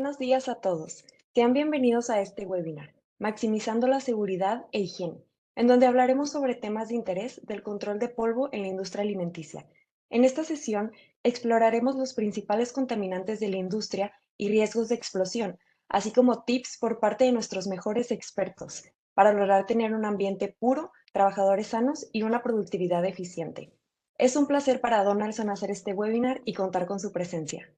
buenos días a todos. Sean bienvenidos a este webinar, Maximizando la Seguridad e Higiene, en donde hablaremos sobre temas de interés del control de polvo en la industria alimenticia. En esta sesión exploraremos los principales contaminantes de la industria y riesgos de explosión, así como tips por parte de nuestros mejores expertos para lograr tener un ambiente puro, trabajadores sanos y una productividad eficiente. Es un placer para Donaldson hacer este webinar y contar con su presencia.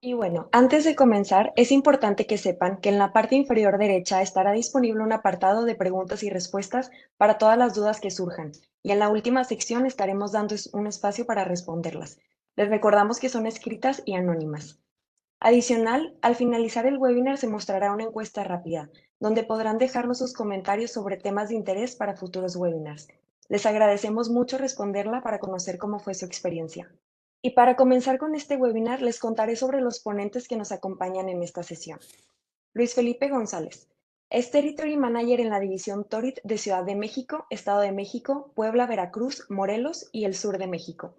Y bueno, antes de comenzar, es importante que sepan que en la parte inferior derecha estará disponible un apartado de preguntas y respuestas para todas las dudas que surjan, y en la última sección estaremos dando un espacio para responderlas. Les recordamos que son escritas y anónimas. Adicional, al finalizar el webinar se mostrará una encuesta rápida, donde podrán dejarnos sus comentarios sobre temas de interés para futuros webinars. Les agradecemos mucho responderla para conocer cómo fue su experiencia. Y para comenzar con este webinar, les contaré sobre los ponentes que nos acompañan en esta sesión. Luis Felipe González es Territory Manager en la división TORIT de Ciudad de México, Estado de México, Puebla, Veracruz, Morelos y el sur de México.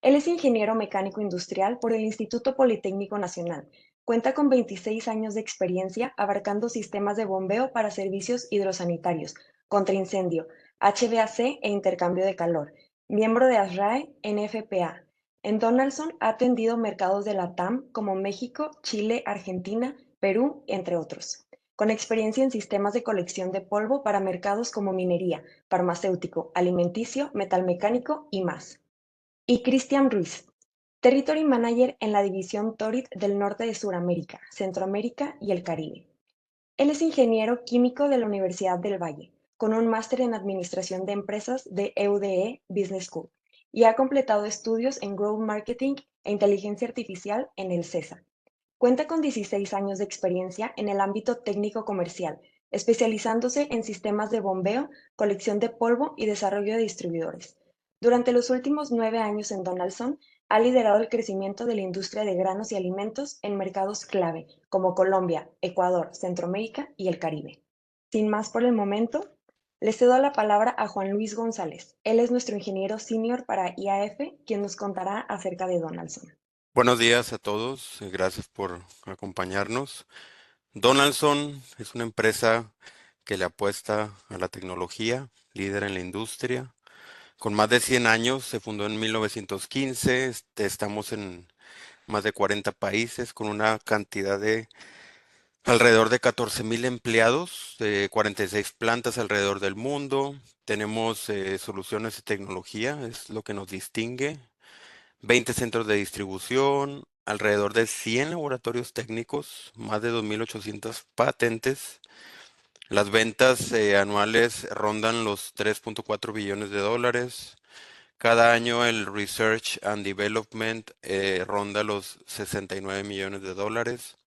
Él es ingeniero mecánico industrial por el Instituto Politécnico Nacional. Cuenta con 26 años de experiencia abarcando sistemas de bombeo para servicios hidrosanitarios, contraincendio, HVAC e intercambio de calor. Miembro de ASRAE, NFPA. En Donaldson ha atendido mercados de la TAM como México, Chile, Argentina, Perú, entre otros. Con experiencia en sistemas de colección de polvo para mercados como minería, farmacéutico, alimenticio, metalmecánico y más. Y Cristian Ruiz, Territory Manager en la división TORIT del norte de Sudamérica, Centroamérica y el Caribe. Él es ingeniero químico de la Universidad del Valle, con un máster en Administración de Empresas de EUDE Business School, y ha completado estudios en Growth Marketing e Inteligencia Artificial en el CESA. Cuenta con 16 años de experiencia en el ámbito técnico comercial, especializándose en sistemas de bombeo, colección de polvo y desarrollo de distribuidores. Durante los últimos 9 años en Donaldson, ha liderado el crecimiento de la industria de granos y alimentos en mercados clave como Colombia, Ecuador, Centroamérica y el Caribe. Sin más por el momento, le cedo la palabra a Juan Luis González. Él es nuestro ingeniero senior para IAF, quien nos contará acerca de Donaldson. Buenos días a todos, gracias por acompañarnos. Donaldson es una empresa que le apuesta a la tecnología, líder en la industria. Con más de 100 años, se fundó en 1915, estamos en más de 40 países con una cantidad de alrededor de 14,000 empleados, 46 plantas alrededor del mundo. Tenemos soluciones de tecnología, es lo que nos distingue. 20 centros de distribución, alrededor de 100 laboratorios técnicos, más de 2,800 patentes. Las ventas anuales rondan los 3,4 billones de dólares. Cada año el Research and Development ronda los 69 millones de dólares.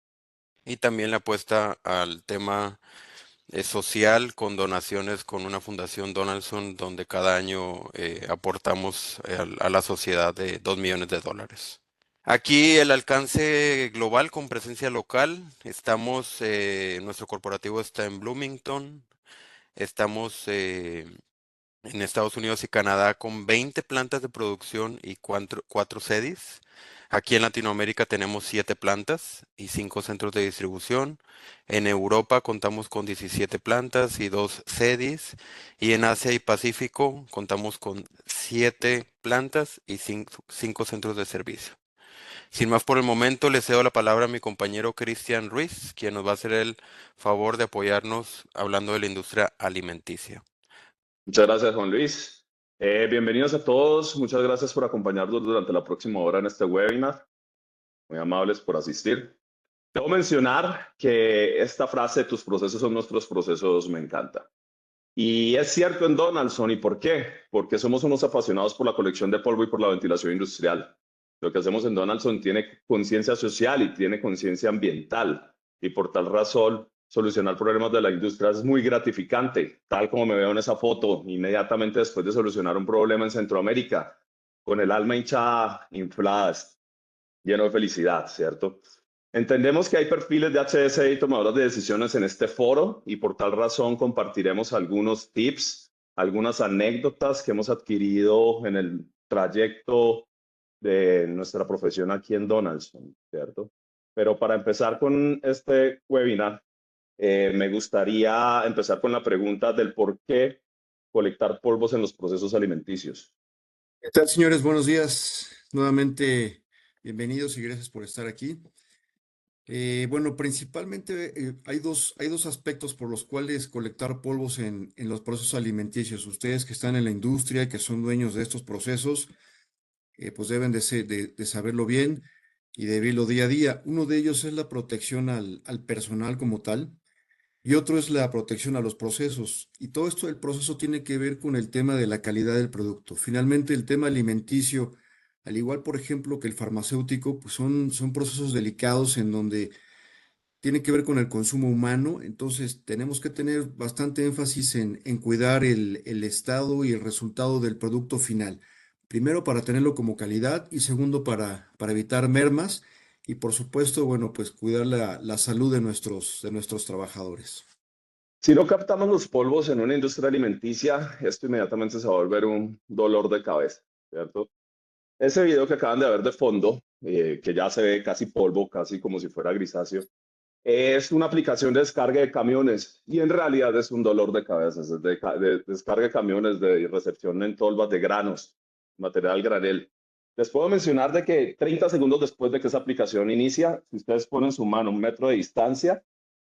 Y también la apuesta al tema social con donaciones con una fundación Donaldson donde cada año aportamos a la sociedad de 2 millones de dólares. Aquí el alcance global con presencia local. Nuestro corporativo está en Bloomington. Estamos en Estados Unidos y Canadá con 20 plantas de producción y cuatro sedes. Aquí en Latinoamérica tenemos 7 plantas y 5 centros de distribución. En Europa contamos con 17 plantas y 2 sedes. Y en Asia y Pacífico contamos con 7 plantas y 5 centros de servicio. Sin más por el momento, le cedo la palabra a mi compañero Cristian Ruiz, quien nos va a hacer el favor de apoyarnos hablando de la industria alimenticia. Muchas gracias, Juan Luis. Bienvenidos a todos. Muchas gracias por acompañarnos durante la próxima hora en este webinar. Muy amables por asistir. Debo mencionar que esta frase, tus procesos son nuestros procesos, me encanta. Y es cierto en Donaldson. ¿Y por qué? Porque somos unos apasionados por la colección de polvo y por la ventilación industrial. Lo que hacemos en Donaldson tiene conciencia social y tiene conciencia ambiental. Y por tal razón, solucionar problemas de la industria es muy gratificante, tal como me veo en esa foto, inmediatamente después de solucionar un problema en Centroamérica, con el alma hinchada, inflada, lleno de felicidad, ¿cierto? Entendemos que hay perfiles de HSE y tomadores de decisiones en este foro y por tal razón compartiremos algunos tips, algunas anécdotas que hemos adquirido en el trayecto de nuestra profesión aquí en Donaldson, ¿cierto? Pero para empezar con este webinar, me gustaría empezar con la pregunta del por qué colectar polvos en los procesos alimenticios. ¿Qué tal, señores? Buenos días. Nuevamente, bienvenidos y gracias por estar aquí. Bueno, principalmente hay dos aspectos por los cuales colectar polvos en los procesos alimenticios. Ustedes que están en la industria, que son dueños de estos procesos, pues deben de saberlo bien y de vivirlo día a día. Uno de ellos es la protección al personal como tal y otro es la protección a los procesos. Y todo esto del proceso tiene que ver con el tema de la calidad del producto. Finalmente, el tema alimenticio, al igual, por ejemplo, que el farmacéutico, pues son procesos delicados en donde tiene que ver con el consumo humano. Entonces, tenemos que tener bastante énfasis en cuidar el estado y el resultado del producto final. Primero, para tenerlo como calidad y segundo, para evitar mermas. Y por supuesto, bueno, pues cuidar la salud de nuestros trabajadores. Si no captamos los polvos en una industria alimenticia, esto inmediatamente se va a volver un dolor de cabeza, ¿cierto? Ese video que acaban de ver de fondo, que ya se ve casi polvo, casi como si fuera grisáceo, es una aplicación de descarga de camiones y en realidad es un dolor de cabeza, es de descarga de camiones de recepción en tolvas de granos, material granel. Les puedo mencionar de que 30 segundos después de que esa aplicación inicia, si ustedes ponen su mano a 1 metro de distancia,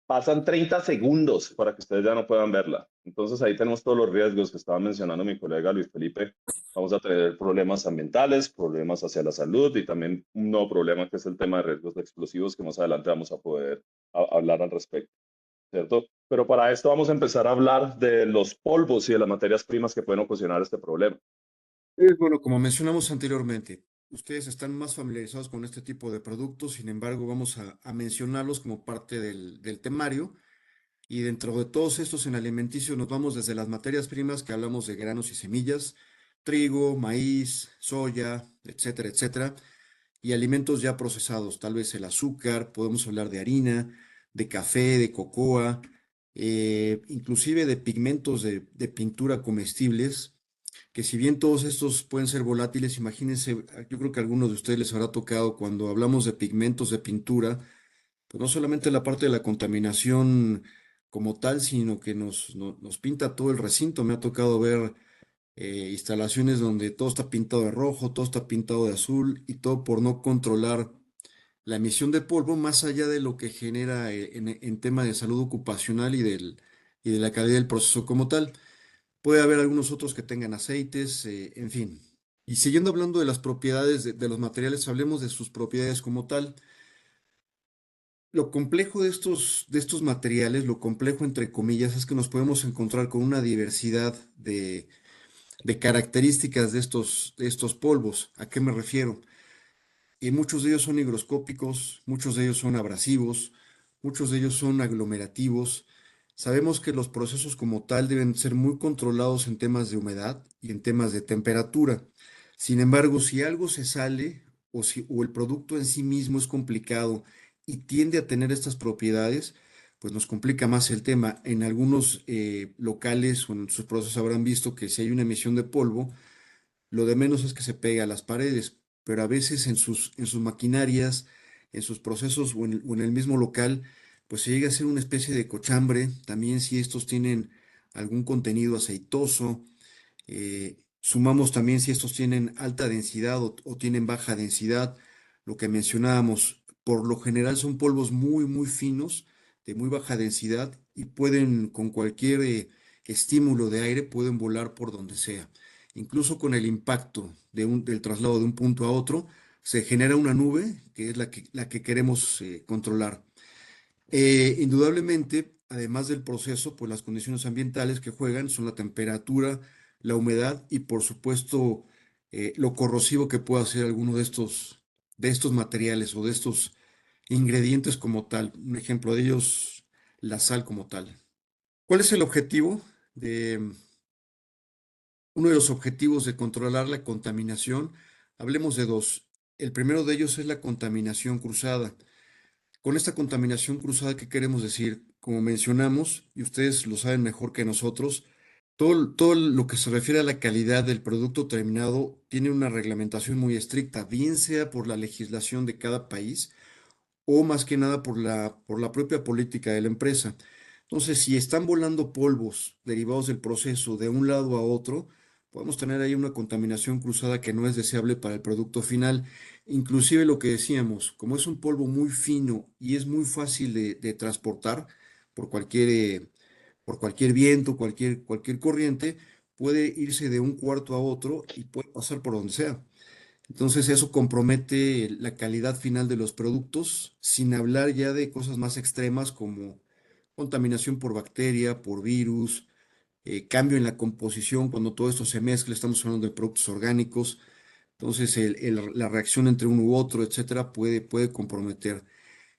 pasan 30 segundos para que ustedes ya no puedan verla. Entonces ahí tenemos todos los riesgos que estaba mencionando mi colega Luis Felipe. Vamos a tener problemas ambientales, problemas hacia la salud y también un nuevo problema que es el tema de riesgos de explosivos que más adelante vamos a poder hablar al respecto, ¿cierto? Pero para esto vamos a empezar a hablar de los polvos y de las materias primas que pueden ocasionar este problema. Bueno, como mencionamos anteriormente, ustedes están más familiarizados con este tipo de productos, sin embargo, vamos a mencionarlos como parte del temario. Y dentro de todos estos en alimenticio nos vamos desde las materias primas que hablamos de granos y semillas, trigo, maíz, soya, etcétera, etcétera, y alimentos ya procesados, tal vez el azúcar, podemos hablar de harina, de café, de cocoa, inclusive de pigmentos de pintura comestibles, que si bien todos estos pueden ser volátiles, imagínense, yo creo que a algunos de ustedes les habrá tocado cuando hablamos de pigmentos de pintura, pues no solamente la parte de la contaminación como tal, sino que nos pinta todo el recinto. Me ha tocado ver instalaciones donde todo está pintado de rojo, todo está pintado de azul y todo por no controlar la emisión de polvo más allá de lo que genera en tema de salud ocupacional y de la calidad del proceso como tal. Puede haber algunos otros que tengan aceites, en fin. Y siguiendo hablando de las propiedades de los materiales, hablemos de sus propiedades como tal. Lo complejo de estos materiales, lo complejo entre comillas, es que nos podemos encontrar con una diversidad de características de estos polvos. ¿A qué me refiero? Y muchos de ellos son higroscópicos, muchos de ellos son abrasivos, muchos de ellos son aglomerativos. Sabemos que los procesos como tal deben ser muy controlados en temas de humedad y en temas de temperatura. Sin embargo, si algo se sale o el producto en sí mismo es complicado y tiende a tener estas propiedades, pues nos complica más el tema. En algunos locales o en sus procesos habrán visto que si hay una emisión de polvo, lo de menos es que se pegue a las paredes, pero a veces en sus maquinarias, en sus procesos o en el mismo local, pues se llega a hacer una especie de cochambre. También si estos tienen algún contenido aceitoso, sumamos también si estos tienen alta densidad o tienen baja densidad, lo que mencionábamos, por lo general son polvos muy, muy finos, de muy baja densidad y pueden, con cualquier estímulo de aire, pueden volar por donde sea. Incluso con el impacto del traslado de un punto a otro, se genera una nube que es la que queremos controlar. Indudablemente, además del proceso, pues las condiciones ambientales que juegan son la temperatura, la humedad y por supuesto lo corrosivo que puede hacer alguno de estos materiales o de estos ingredientes como tal. Un ejemplo de ellos, la sal como tal. ¿Cuál es el objetivo de uno de los objetivos de controlar la contaminación? Hablemos de dos. El primero de ellos es la contaminación cruzada. Con esta contaminación cruzada, ¿qué queremos decir? Como mencionamos, y ustedes lo saben mejor que nosotros, todo lo que se refiere a la calidad del producto terminado tiene una reglamentación muy estricta, bien sea por la legislación de cada país o más que nada por la propia política de la empresa. Entonces, si están volando polvos derivados del proceso de un lado a otro, podemos tener ahí una contaminación cruzada que no es deseable para el producto final. Inclusive lo que decíamos, como es un polvo muy fino y es muy fácil de transportar por por cualquier viento, cualquier corriente, puede irse de un cuarto a otro y puede pasar por donde sea. Entonces eso compromete la calidad final de los productos, sin hablar ya de cosas más extremas como contaminación por bacteria, por virus, cambio en la composición, cuando todo esto se mezcla, estamos hablando de productos orgánicos, entonces la reacción entre uno u otro, etcétera, puede comprometer.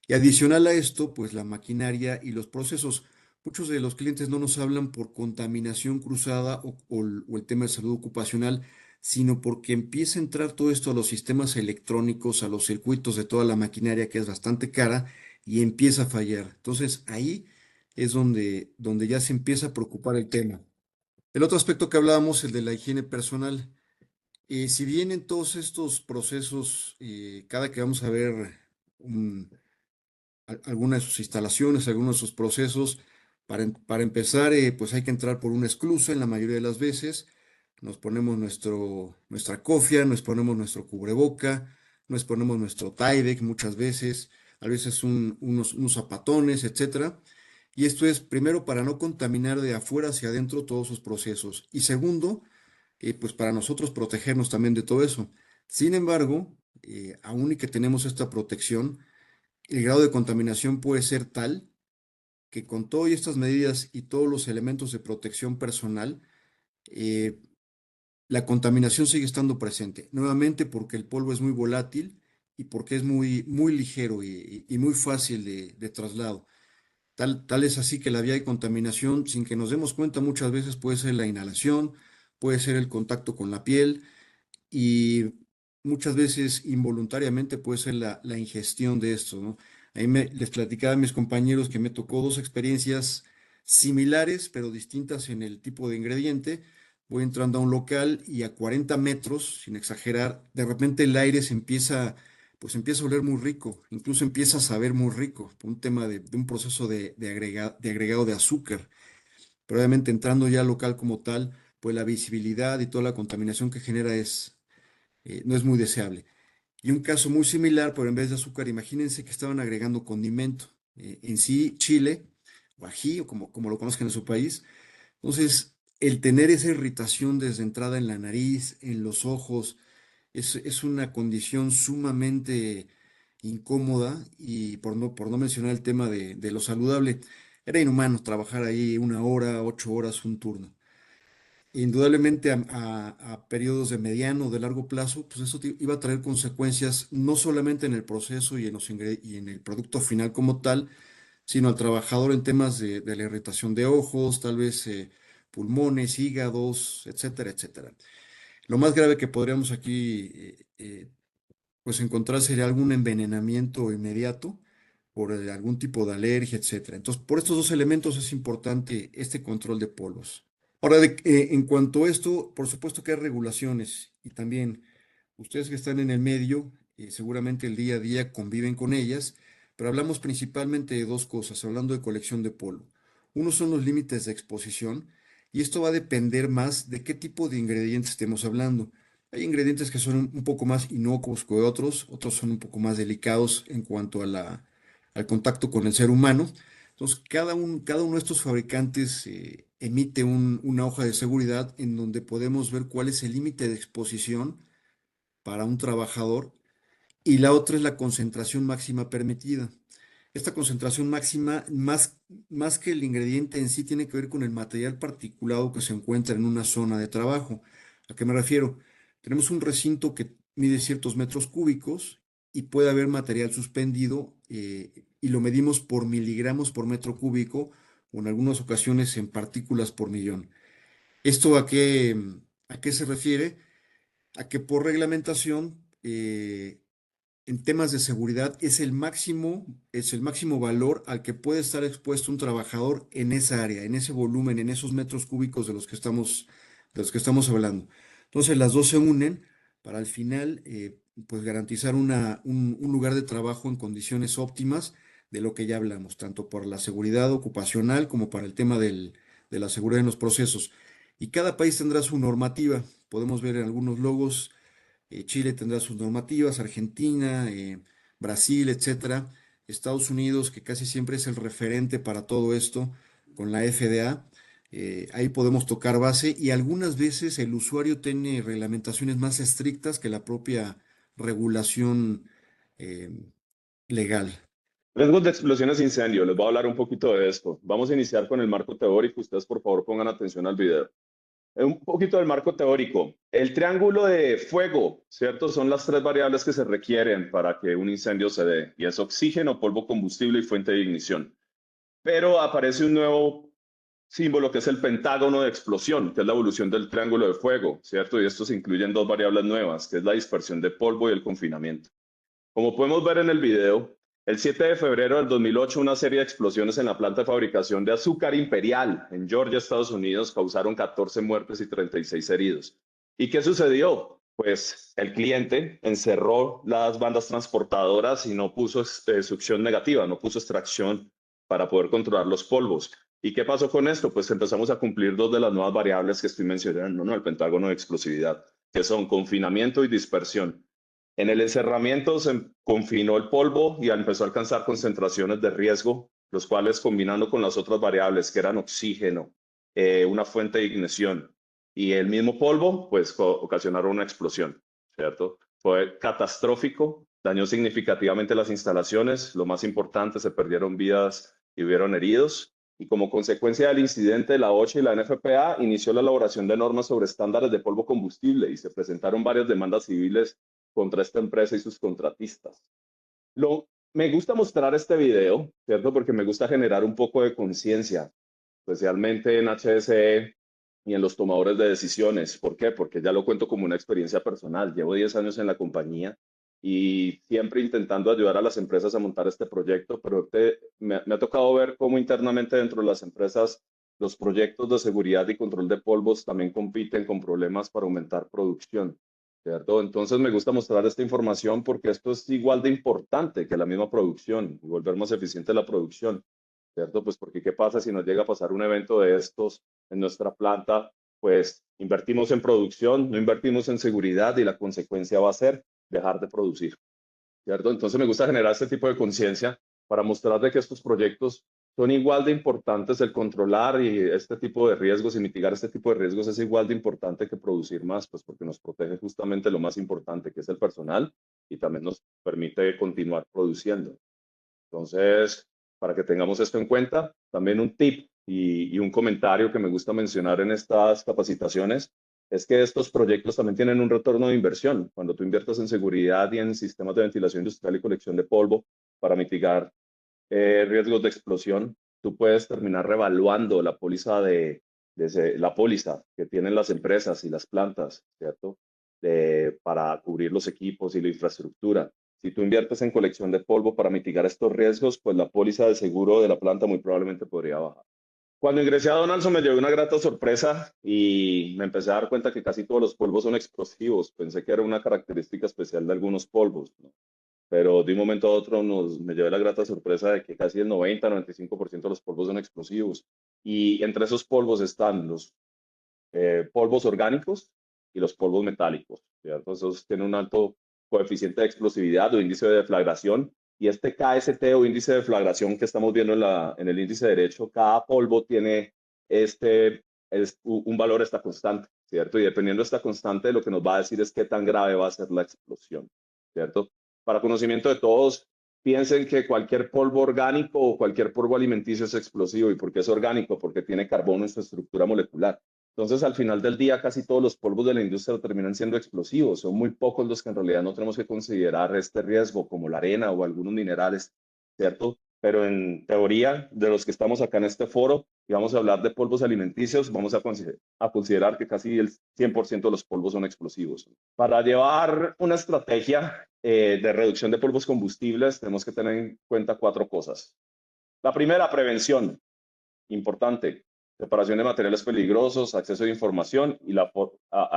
Y adicional a esto, pues la maquinaria y los procesos. Muchos de los clientes no nos hablan por contaminación cruzada o el tema de salud ocupacional, sino porque empieza a entrar todo esto a los sistemas electrónicos, a los circuitos de toda la maquinaria que es bastante cara y empieza a fallar. Entonces ahí es donde ya se empieza a preocupar el tema. El otro aspecto que hablábamos, el de la higiene personal. Si bien en todos estos procesos, cada que vamos a ver alguna de sus instalaciones, algunos de sus procesos. Para empezar, pues hay que entrar por una esclusa en la mayoría de las veces. Nos ponemos nuestra cofia, nos ponemos nuestro cubreboca, nos ponemos nuestro Tyvek muchas veces, a veces unos zapatones, etcétera. Y esto es primero para no contaminar de afuera hacia adentro todos sus procesos. Y segundo, pues para nosotros protegernos también de todo eso. Sin embargo, aún y que tenemos esta protección, el grado de contaminación puede ser tal que con todas estas medidas y todos los elementos de protección personal, eh, la contaminación sigue estando presente. Nuevamente porque el polvo es muy volátil y porque es muy ligero y muy fácil de traslado. Tal es así que la vía de contaminación, sin que nos demos cuenta, muchas veces puede ser la inhalación, puede ser el contacto con la piel y muchas veces involuntariamente puede ser la ingestión de esto, ¿no? Les platicaba a mis compañeros que me tocó dos experiencias similares, pero distintas en el tipo de ingrediente. Voy entrando a un local y a 40 metros, sin exagerar, de repente el aire pues empieza a oler muy rico, incluso empieza a saber muy rico, por un tema de un proceso de agregado de azúcar. Pero obviamente entrando ya al local como tal, pues la visibilidad y toda la contaminación que genera no es muy deseable. Y un caso muy similar, pero en vez de azúcar, imagínense que estaban agregando condimento, en sí chile o ají, o como lo conozcan en su país. Entonces, el tener esa irritación desde entrada en la nariz, en los ojos, es una condición sumamente incómoda y por no mencionar el tema de lo saludable, era inhumano trabajar ahí 1 hora, 8 horas, un turno. Indudablemente a periodos de mediano o de largo plazo, pues eso iba a traer consecuencias no solamente en el proceso y y en el producto final como tal, sino al trabajador en temas de la irritación de ojos, tal vez pulmones, hígados, etcétera, etcétera. Lo más grave que podríamos aquí pues encontrar sería algún envenenamiento inmediato por algún tipo de alergia, etcétera. Entonces, por estos dos elementos es importante este control de polvos. Ahora, en cuanto a esto, por supuesto que hay regulaciones y también ustedes que están en el medio, seguramente el día a día conviven con ellas, pero hablamos principalmente de dos cosas, hablando de colección de polvo. Uno son los límites de exposición y esto va a depender más de qué tipo de ingredientes estemos hablando. Hay ingredientes que son un poco más inocuos que otros, otros son un poco más delicados en cuanto a al contacto con el ser humano. Entonces, cada uno de estos fabricantes emite una hoja de seguridad en donde podemos ver cuál es el límite de exposición para un trabajador y la otra es la concentración máxima permitida. Esta concentración máxima, más que el ingrediente en sí, tiene que ver con el material particulado que se encuentra en una zona de trabajo. ¿A qué me refiero? Tenemos un recinto que mide ciertos metros cúbicos y puede haber material suspendido y lo medimos por miligramos por metro cúbico o en algunas ocasiones en partículas por millón. ¿Esto a qué se refiere? A que por reglamentación en temas de seguridad es el máximo valor al que puede estar expuesto un trabajador en esa área, en ese volumen, en esos metros cúbicos de los que estamos hablando. Entonces las dos se unen para al final pues garantizar un lugar de trabajo en condiciones óptimas de lo que ya hablamos, tanto por la seguridad ocupacional como para el tema de la seguridad en los procesos. Y cada país tendrá su normativa. Podemos ver en algunos logos Chile tendrá sus normativas, Argentina, Brasil, etcétera. Estados Unidos, que casi siempre es el referente para todo esto, con la FDA. Ahí podemos tocar base y algunas veces el usuario tiene reglamentaciones más estrictas que la propia regulación eh, legal. Riesgos de explosiones e incendio. Les voy a hablar un poquito de esto. Vamos a iniciar con el marco teórico. Ustedes, por favor, pongan atención al video. Un poquito del marco teórico. El triángulo de fuego, ¿cierto? Son las tres variables que se requieren para que un incendio se dé. Y es oxígeno, polvo combustible y fuente de ignición. Pero aparece un nuevo símbolo que es el pentágono de explosión, que es la evolución del triángulo de fuego, ¿cierto? Y estos incluyen dos variables nuevas, que es la dispersión de polvo y el confinamiento. Como podemos ver en el video, el 7 de febrero del 2008, una serie de explosiones en la planta de fabricación de azúcar Imperial en Georgia, Estados Unidos, causaron 14 muertes y 36 heridos. ¿Y qué sucedió? Pues el cliente encerró las bandas transportadoras y no puso succión negativa, no puso extracción para poder controlar los polvos. ¿Y qué pasó con esto? Pues empezamos a cumplir dos de las nuevas variables que estoy mencionando, ¿no? El pentágono de explosividad, que son confinamiento y dispersión. En el encerramiento se confinó el polvo y empezó a alcanzar concentraciones de riesgo, los cuales combinando con las otras variables que eran oxígeno, una fuente de ignición y el mismo polvo, pues ocasionaron una explosión, ¿cierto? Fue catastrófico, dañó significativamente las instalaciones, lo más importante, se perdieron vidas y hubieron heridos. Y como consecuencia del incidente, la OSHA y la NFPA inició la elaboración de normas sobre estándares de polvo combustible y se presentaron varias demandas civiles contra esta empresa y sus contratistas. Me gusta mostrar este video, ¿cierto? Porque me gusta generar un poco de conciencia, especialmente en HSE y en los tomadores de decisiones. ¿Por qué? Porque ya lo cuento como una experiencia personal. Llevo 10 años en la compañía y siempre intentando ayudar a las empresas a montar este proyecto, pero me ha tocado ver cómo internamente dentro de las empresas los proyectos de seguridad y control de polvos también compiten con problemas para aumentar producción, ¿cierto? Entonces me gusta mostrar esta información porque esto es igual de importante que la misma producción y volver más eficiente la producción, ¿cierto? Pues porque ¿qué pasa si nos llega a pasar un evento de estos en nuestra planta? Pues invertimos en producción, no invertimos en seguridad y la consecuencia va a ser dejar de producir, ¿cierto? Entonces me gusta generar este tipo de conciencia para mostrar de que estos proyectos son igual de importantes, el controlar y este tipo de riesgos y mitigar este tipo de riesgos es igual de importante que producir más, pues porque nos protege justamente lo más importante, que es el personal, y también nos permite continuar produciendo. Entonces, para que tengamos esto en cuenta, también un tip y un comentario que me gusta mencionar en estas capacitaciones es que estos proyectos también tienen un retorno de inversión. Cuando tú inviertes en seguridad y en sistemas de ventilación industrial y colección de polvo para mitigar riesgos de explosión, tú puedes terminar revaluando la póliza la póliza que tienen las empresas y las plantas, ¿cierto? Para cubrir los equipos y la infraestructura. Si tú inviertes en colección de polvo para mitigar estos riesgos, pues la póliza de seguro de la planta muy probablemente podría bajar. Cuando ingresé a Donaldson me llevé una grata sorpresa y me empecé a dar cuenta que casi todos los polvos son explosivos. Pensé que era una característica especial de algunos polvos, ¿no? Pero de un momento a otro me llevé la grata sorpresa de que casi el 90-95% de los polvos son explosivos. Y entre esos polvos están los polvos orgánicos y los polvos metálicos, ¿cierto? Esos tienen un alto coeficiente de explosividad o índice de deflagración. Y este KST o índice de deflagración que estamos viendo en el índice derecho, cada polvo tiene un valor esta constante, ¿cierto? Y dependiendo de esta constante, lo que nos va a decir es qué tan grave va a ser la explosión, ¿cierto? Para conocimiento de todos, piensen que cualquier polvo orgánico o cualquier polvo alimenticio es explosivo. ¿Y por qué es orgánico? Porque tiene carbono en su estructura molecular. Entonces, al final del día, casi todos los polvos de la industria terminan siendo explosivos. Son muy pocos los que en realidad no tenemos que considerar este riesgo, como la arena o algunos minerales, ¿cierto? Pero en teoría, de los que estamos acá en este foro, y vamos a hablar de polvos alimenticios, vamos a considerar que casi el 100% de los polvos son explosivos. Para llevar una estrategia de reducción de polvos combustibles, tenemos que tener en cuenta 4 cosas. La primera, prevención. Importante. Separación de materiales peligrosos, acceso a información y a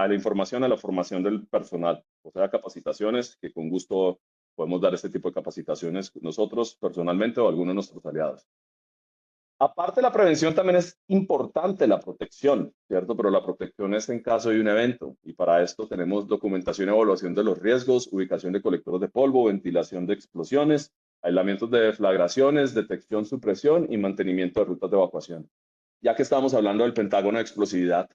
la información, a la formación del personal, o sea, capacitaciones, que con gusto podemos dar este tipo de capacitaciones nosotros personalmente o algunos de nuestros aliados. Aparte de la prevención, también es importante la protección, ¿cierto? Pero la protección es en caso de un evento, y para esto tenemos documentación y evaluación de los riesgos, ubicación de colectores de polvo, ventilación de explosiones, aislamientos de deflagraciones, detección, supresión y mantenimiento de rutas de evacuación. Ya que estamos hablando del pentágono de explosividad,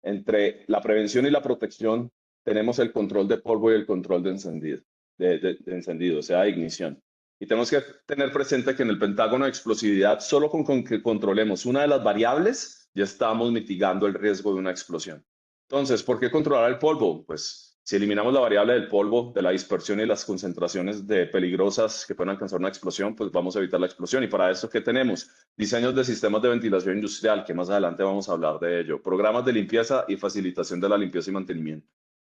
entre la prevención y la protección tenemos el control de polvo y el control de encendido, o sea, de ignición. Y tenemos que tener presente que en el pentágono de explosividad, solo con que controlemos una de las variables, ya estamos mitigando el riesgo de una explosión. Entonces, ¿por qué controlar el polvo? Pues si eliminamos la variable del polvo, de la dispersión y las concentraciones de peligrosas que pueden alcanzar una explosión, pues vamos a evitar la explosión. Y para eso, ¿qué tenemos? Diseños de sistemas de ventilación industrial, que más adelante vamos a hablar de ello. Programas de limpieza y facilitación de la limpieza y mantenimiento.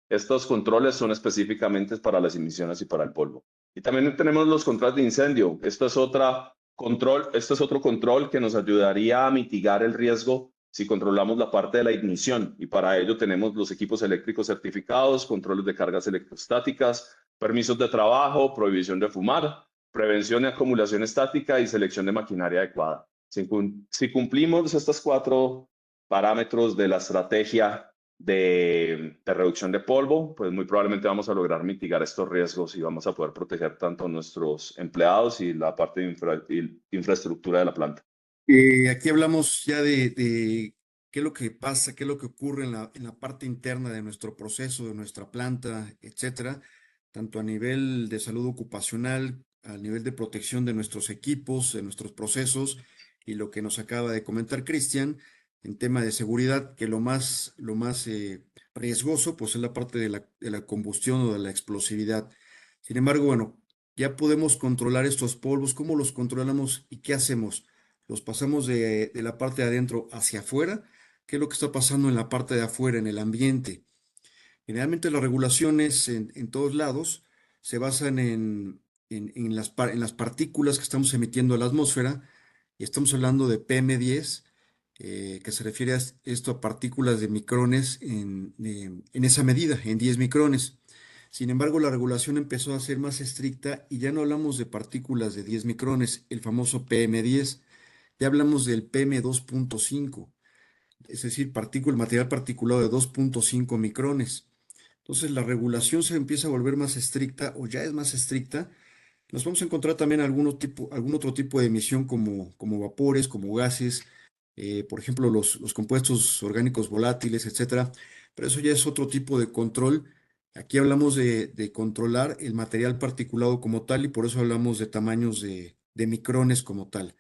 Estos controles son específicamente para las emisiones y para el polvo. Y también tenemos los controles de incendio. Esto es otro control que nos ayudaría a mitigar el riesgo si controlamos la parte de la ignición. Y para ello tenemos los equipos eléctricos certificados, controles de cargas electrostáticas, permisos de trabajo, prohibición de fumar, prevención de acumulación estática y selección de maquinaria adecuada. Si cumplimos estos 4 parámetros de la estrategia de reducción de polvo, pues muy probablemente vamos a lograr mitigar estos riesgos y vamos a poder proteger tanto a nuestros empleados y la parte de infraestructura de la planta. Aquí hablamos ya de qué es lo que pasa, qué es lo que ocurre en la parte interna de nuestro proceso, de nuestra planta, etcétera, tanto a nivel de salud ocupacional, a nivel de protección de nuestros equipos, de nuestros procesos, y lo que nos acaba de comentar Cristian en tema de seguridad, que lo más riesgoso pues es la parte de la combustión o de la explosividad. Sin embargo, bueno, ya podemos controlar estos polvos. ¿Cómo los controlamos y qué hacemos? ¿Los pasamos de la parte de adentro hacia afuera? ¿Qué es lo que está pasando en la parte de afuera, en el ambiente? Generalmente las regulaciones en todos lados se basan en las partículas que estamos emitiendo a la atmósfera, y estamos hablando de PM10, que se refiere a esto a partículas de micrones en esa medida, en 10 micrones. Sin embargo, la regulación empezó a ser más estricta y ya no hablamos de partículas de 10 micrones, el famoso PM10, ya hablamos del PM2.5, es decir, material particulado de 2.5 micrones. Entonces, la regulación se empieza a volver más estricta o ya es más estricta. Nos vamos a encontrar también algún otro tipo de emisión como vapores, como gases, por ejemplo, los compuestos orgánicos volátiles, etcétera. Pero eso ya es otro tipo de control. Aquí hablamos de controlar el material particulado como tal, y por eso hablamos de tamaños de micrones como tal.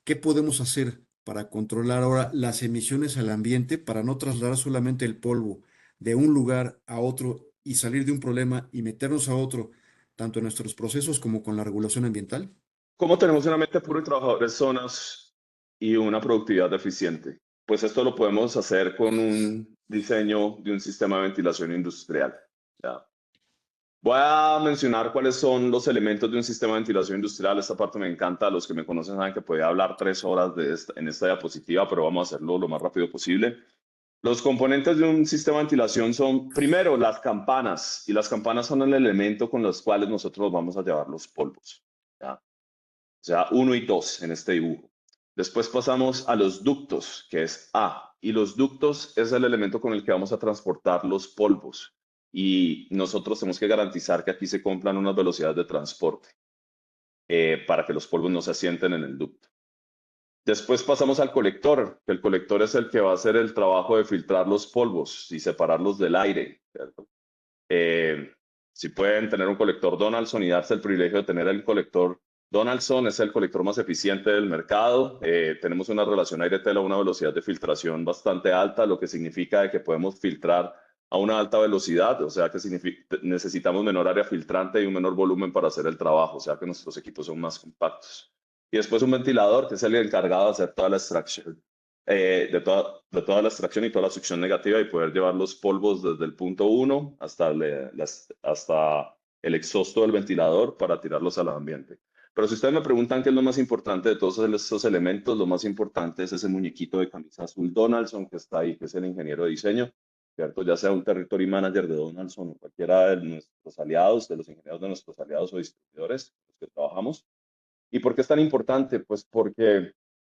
¿Qué podemos hacer para controlar ahora las emisiones al ambiente para no trasladar solamente el polvo de un lugar a otro y salir de un problema y meternos a otro, tanto en nuestros procesos como con la regulación ambiental? ¿Cómo tenemos una mente puro y trabajadores zonas y una productividad eficiente? Pues esto lo podemos hacer con un diseño de un sistema de ventilación industrial. ¿Ya? Voy a mencionar cuáles son los elementos de un sistema de ventilación industrial. Esta parte me encanta. Los que me conocen saben que podía hablar 3 horas en esta diapositiva, pero vamos a hacerlo lo más rápido posible. Los componentes de un sistema de ventilación son, primero, las campanas. Y las campanas son el elemento con los cuales nosotros vamos a llevar los polvos. ¿Ya? O sea, 1 y 2 en este dibujo. Después pasamos a los ductos, que es A. Y los ductos es el elemento con el que vamos a transportar los polvos. Y nosotros tenemos que garantizar que aquí se cumplan unas velocidades de transporte para que los polvos no se asienten en el ducto. Después pasamos al colector, que el colector es el que va a hacer el trabajo de filtrar los polvos y separarlos del aire, ¿cierto? Si pueden tener un colector Donaldson y darse el privilegio de tener el colector Donaldson, es el colector más eficiente del mercado. Tenemos una relación aire-tela, una velocidad de filtración bastante alta, lo que significa que podemos filtrar a una alta velocidad, o sea que necesitamos menor área filtrante y un menor volumen para hacer el trabajo, o sea que nuestros equipos son más compactos. Y después un ventilador, que es el encargado de hacer toda la extracción, de toda la extracción y toda la succión negativa y poder llevar los polvos desde el punto 1 hasta el exhausto del ventilador para tirarlos al ambiente. Pero si ustedes me preguntan qué es lo más importante de todos estos elementos, lo más importante es ese muñequito de camisa azul Donaldson que está ahí, que es el ingeniero de diseño, ¿cierto? Ya sea un territory manager de Donaldson o cualquiera de nuestros aliados, de los ingenieros de nuestros aliados o distribuidores con los que trabajamos. ¿Y por qué es tan importante? Pues porque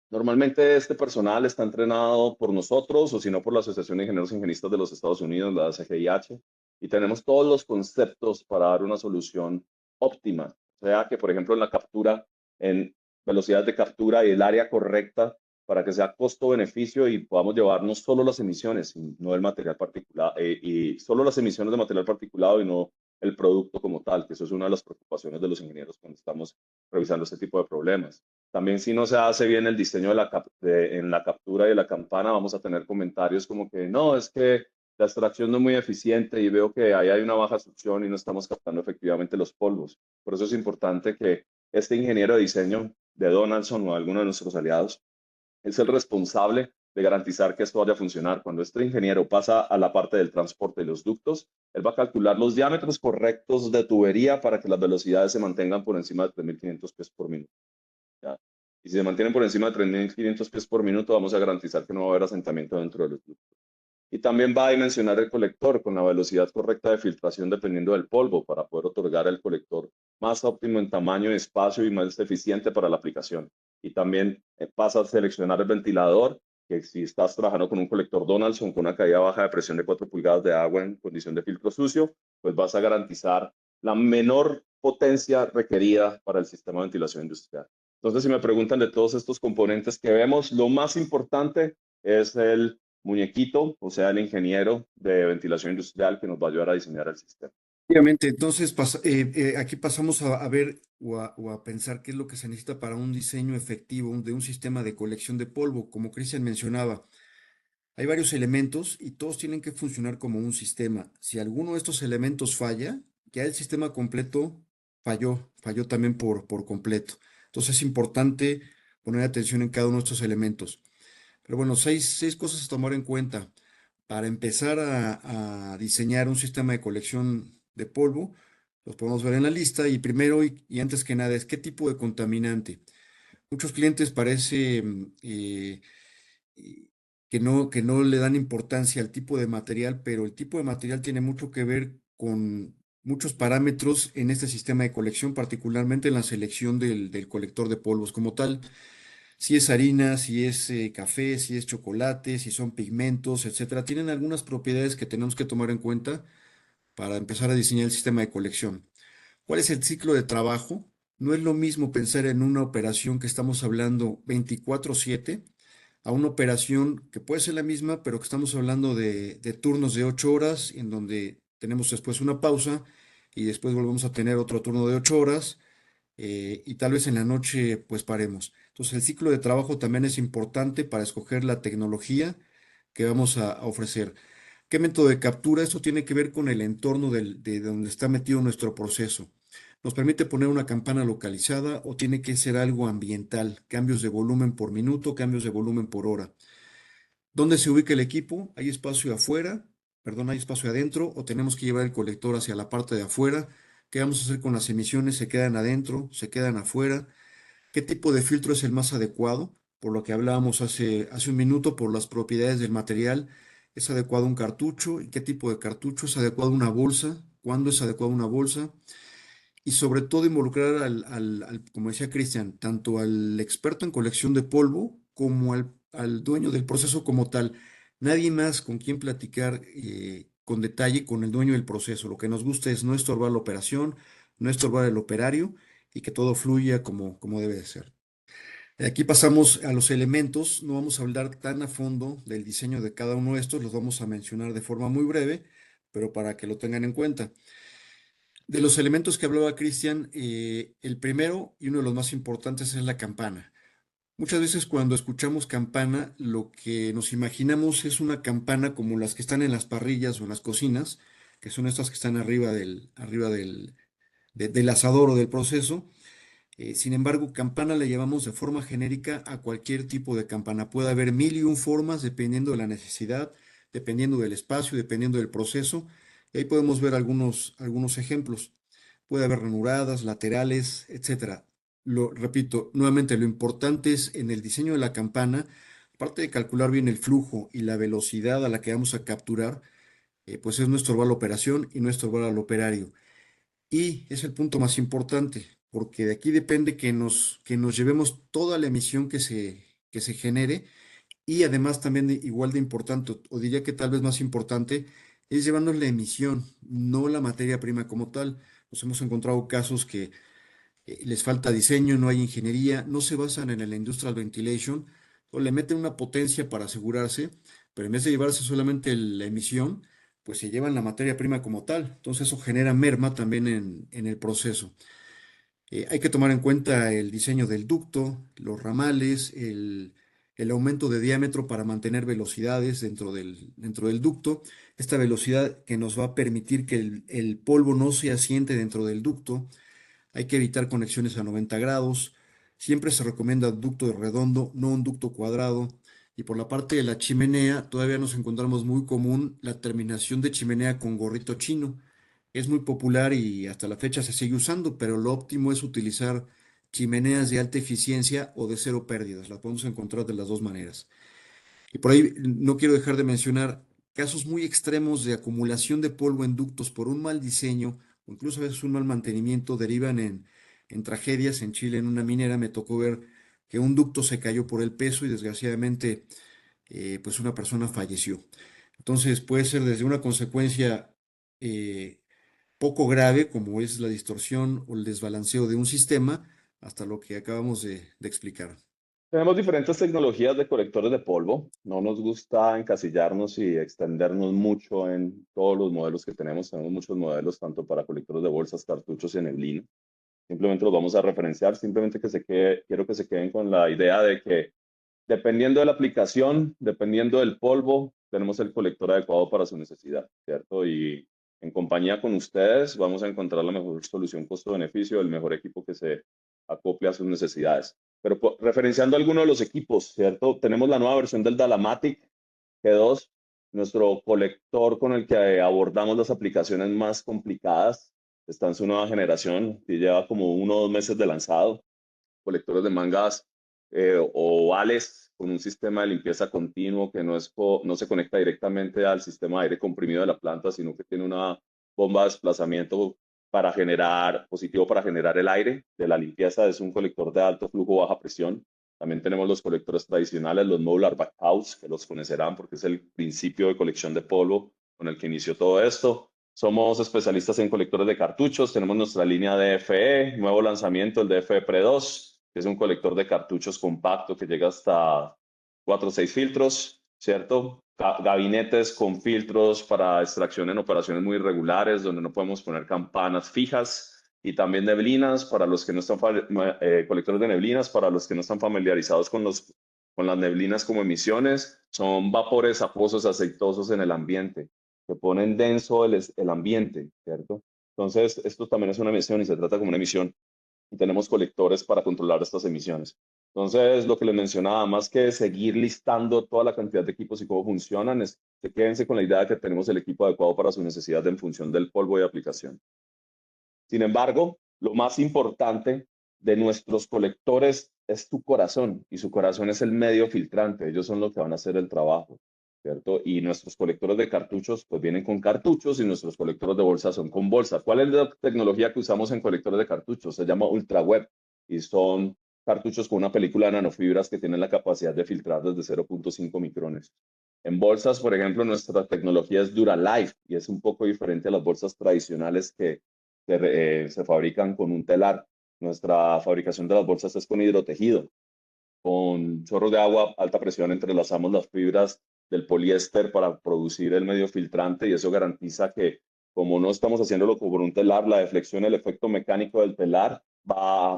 normalmente este personal está entrenado por nosotros o si no por la Asociación de Ingenieros Ingenieristas de los Estados Unidos, la CGIH, y tenemos todos los conceptos para dar una solución óptima. O sea que, por ejemplo, en la captura, en velocidad de captura y el área correcta para que sea costo-beneficio y podamos llevar no solo las emisiones, no el material particulado, y solo las emisiones de material particulado y no el producto como tal, que eso es una de las preocupaciones de los ingenieros cuando estamos revisando este tipo de problemas. También si no se hace bien el diseño en la captura y la campana, vamos a tener comentarios como que no, es que la extracción no es muy eficiente y veo que ahí hay una baja succión y no estamos captando efectivamente los polvos. Por eso es importante que este ingeniero de diseño de Donaldson o alguno de nuestros aliados es el responsable de garantizar que esto vaya a funcionar. Cuando este ingeniero pasa a la parte del transporte y los ductos, él va a calcular los diámetros correctos de tubería para que las velocidades se mantengan por encima de 3.500 pies por minuto. ¿Ya? Y si se mantienen por encima de 3.500 pies por minuto, vamos a garantizar que no va a haber asentamiento dentro de los ductos. Y también va a dimensionar el colector con la velocidad correcta de filtración dependiendo del polvo para poder otorgar el colector más óptimo en tamaño y espacio y más eficiente para la aplicación. Y también pasa a seleccionar el ventilador, que si estás trabajando con un colector Donaldson con una caída baja de presión de 4 pulgadas de agua en condición de filtro sucio, pues vas a garantizar la menor potencia requerida para el sistema de ventilación industrial. Entonces, si me preguntan de todos estos componentes que vemos, lo más importante es el muñequito, o sea, el ingeniero de ventilación industrial que nos va a ayudar a diseñar el sistema. Obviamente, entonces aquí pasamos a ver o a pensar qué es lo que se necesita para un diseño efectivo de un sistema de colección de polvo. Como Cristian mencionaba, hay varios elementos y todos tienen que funcionar como un sistema. Si alguno de estos elementos falla, ya el sistema completo falló también por completo. Entonces es importante poner atención en cada uno de estos elementos. Pero bueno, seis cosas a tomar en cuenta para empezar a diseñar un sistema de colección de polvo. Los podemos ver en la lista y primero y antes que nada es qué tipo de contaminante. Muchos clientes parece eh, que no le dan importancia al tipo de material, pero el tipo de material tiene mucho que ver con muchos parámetros en este sistema de colección, particularmente en la selección del colector de polvos como tal. Si es harina, si es café, si es chocolate, si son pigmentos, etcétera. Tienen algunas propiedades que tenemos que tomar en cuenta para empezar a diseñar el sistema de colección. ¿Cuál es el ciclo de trabajo? No es lo mismo pensar en una operación que estamos hablando 24/7 a una operación que puede ser la misma, pero que estamos hablando de turnos de 8 horas, en donde tenemos después una pausa y después volvemos a tener otro turno de 8 horas y tal vez en la noche pues paremos. Entonces el ciclo de trabajo también es importante para escoger la tecnología que vamos a ofrecer. ¿Qué método de captura? Esto tiene que ver con el entorno de donde está metido nuestro proceso. ¿Nos permite poner una campana localizada o tiene que ser algo ambiental? Cambios de volumen por minuto, cambios de volumen por hora. ¿Dónde se ubica el equipo? ¿Hay espacio afuera perdón, hay espacio adentro o tenemos que llevar el colector hacia la parte de afuera. ¿Qué vamos a hacer con las emisiones? ¿Se quedan adentro? ¿Se quedan afuera? ¿Qué tipo de filtro es el más adecuado? Por lo que hablábamos hace un minuto, por las propiedades del material, ¿es adecuado un cartucho? ¿Y qué tipo de cartucho? ¿Es adecuado una bolsa? ¿Cuándo es adecuado una bolsa? Y sobre todo involucrar como decía Cristian, tanto al experto en colección de polvo como al dueño del proceso como tal. Nadie más con quien platicar con detalle con el dueño del proceso. Lo que nos gusta es no estorbar la operación, no estorbar el operario y que todo fluya como debe de ser. Aquí pasamos a los elementos. No vamos a hablar tan a fondo del diseño de cada uno de estos, los vamos a mencionar de forma muy breve, pero para que lo tengan en cuenta. De los elementos que hablaba Cristian, el primero y uno de los más importantes es la campana. Muchas veces cuando escuchamos campana, lo que nos imaginamos es una campana como las que están en las parrillas o en las cocinas, que son estas que están arriba del asador o del proceso. Sin embargo, campana le llamamos de forma genérica a cualquier tipo de campana. Puede haber mil y un formas dependiendo de la necesidad, dependiendo del espacio, dependiendo del proceso. Y ahí podemos ver algunos ejemplos. Puede haber ranuradas, laterales, etcétera. Lo repito, nuevamente, lo importante es en el diseño de la campana, aparte de calcular bien el flujo y la velocidad a la que vamos a capturar, pues es no estorbar la operación y no estorbar al operario. Y es el punto más importante, porque de aquí depende que nos llevemos toda la emisión que se genere y además también igual de importante, o diría que tal vez más importante, es llevarnos la emisión, no la materia prima como tal. Nos hemos encontrado casos que les falta diseño, no hay ingeniería, no se basan en el industrial ventilation, o le meten una potencia para asegurarse, pero en vez de llevarse solamente la emisión, pues se llevan la materia prima como tal. Entonces eso genera merma también en el proceso. Hay que tomar en cuenta el diseño del ducto, los ramales, el aumento de diámetro para mantener velocidades dentro del ducto. Esta velocidad que nos va a permitir que el polvo no se asiente dentro del ducto. Hay que evitar conexiones a 90 grados. Siempre se recomienda ducto redondo, no un ducto cuadrado. Y por la parte de la chimenea, todavía nos encontramos muy común la terminación de chimenea con gorrito chino. Es muy popular y hasta la fecha se sigue usando, pero lo óptimo es utilizar chimeneas de alta eficiencia o de cero pérdidas. Las podemos encontrar de las dos maneras. Y por ahí no quiero dejar de mencionar casos muy extremos de acumulación de polvo en ductos por un mal diseño o incluso a veces un mal mantenimiento derivan en tragedias. En Chile, en una minera, me tocó ver que un ducto se cayó por el peso y desgraciadamente pues una persona falleció. Entonces puede ser desde una consecuencia eh, poco grave como es la distorsión o el desbalanceo de un sistema hasta lo que acabamos de explicar. Tenemos diferentes tecnologías de colectores de polvo. No nos gusta encasillarnos y extendernos mucho en todos los modelos que tenemos. Tenemos muchos modelos, tanto para colectores de bolsas, cartuchos y neblina. Simplemente los vamos a referenciar. Simplemente quiero que se queden con la idea de que dependiendo de la aplicación, dependiendo del polvo, tenemos el colector adecuado para su necesidad, ¿cierto? Y en compañía con ustedes vamos a encontrar la mejor solución costo-beneficio, el mejor equipo que se acople a sus necesidades. Pero referenciando algunos de los equipos, ¿cierto? Tenemos la nueva versión del Dalamatic G2, nuestro colector con el que abordamos las aplicaciones más complicadas. Está en su nueva generación y lleva como 1 o 2 meses de lanzado. Colectores de mangas ovales con un sistema de limpieza continuo que no se conecta directamente al sistema de aire comprimido de la planta, sino que tiene una bomba de desplazamiento positivo para generar el aire de la limpieza. Es un colector de alto flujo, baja presión. También tenemos los colectores tradicionales, los modular backhouse, que los conocerán porque es el principio de colección de polvo con el que inició todo esto. Somos especialistas en colectores de cartuchos. Tenemos nuestra línea DFE, nuevo lanzamiento, el DFE Pre 2, que es un colector de cartuchos compacto que llega hasta 4 o 6 filtros, ¿cierto? Gabinetes con filtros para extracción en operaciones muy irregulares, donde no podemos poner campanas fijas, y también neblinas para los que no están, colectores de neblinas para los que no están familiarizados con las neblinas como emisiones. Son vapores acuosos aceitosos en el ambiente que ponen denso el ambiente, ¿cierto? Entonces, esto también es una emisión y se trata como una emisión y tenemos colectores para controlar estas emisiones. Entonces, lo que les mencionaba, más que seguir listando toda la cantidad de equipos y cómo funcionan, quédense con la idea de que tenemos el equipo adecuado para su necesidad en función del polvo y aplicación. Sin embargo, lo más importante de nuestros colectores es tu corazón, y su corazón es el medio filtrante. Ellos son los que van a hacer el trabajo, ¿cierto? Y nuestros colectores de cartuchos, pues vienen con cartuchos, y nuestros colectores de bolsa son con bolsa. ¿Cuál es la tecnología que usamos en colectores de cartuchos? Se llama UltraWeb, y son cartuchos con una película de nanofibras que tienen la capacidad de filtrar desde 0.5 micrones. En bolsas, por ejemplo, nuestra tecnología es DuraLife, y es un poco diferente a las bolsas tradicionales que se fabrican con un telar. Nuestra fabricación de las bolsas es con hidrotejido. Con chorros de agua, alta presión, entrelazamos las fibras del poliéster para producir el medio filtrante, y eso garantiza que, como no estamos haciéndolo con un telar, la deflexión, el efecto mecánico del telar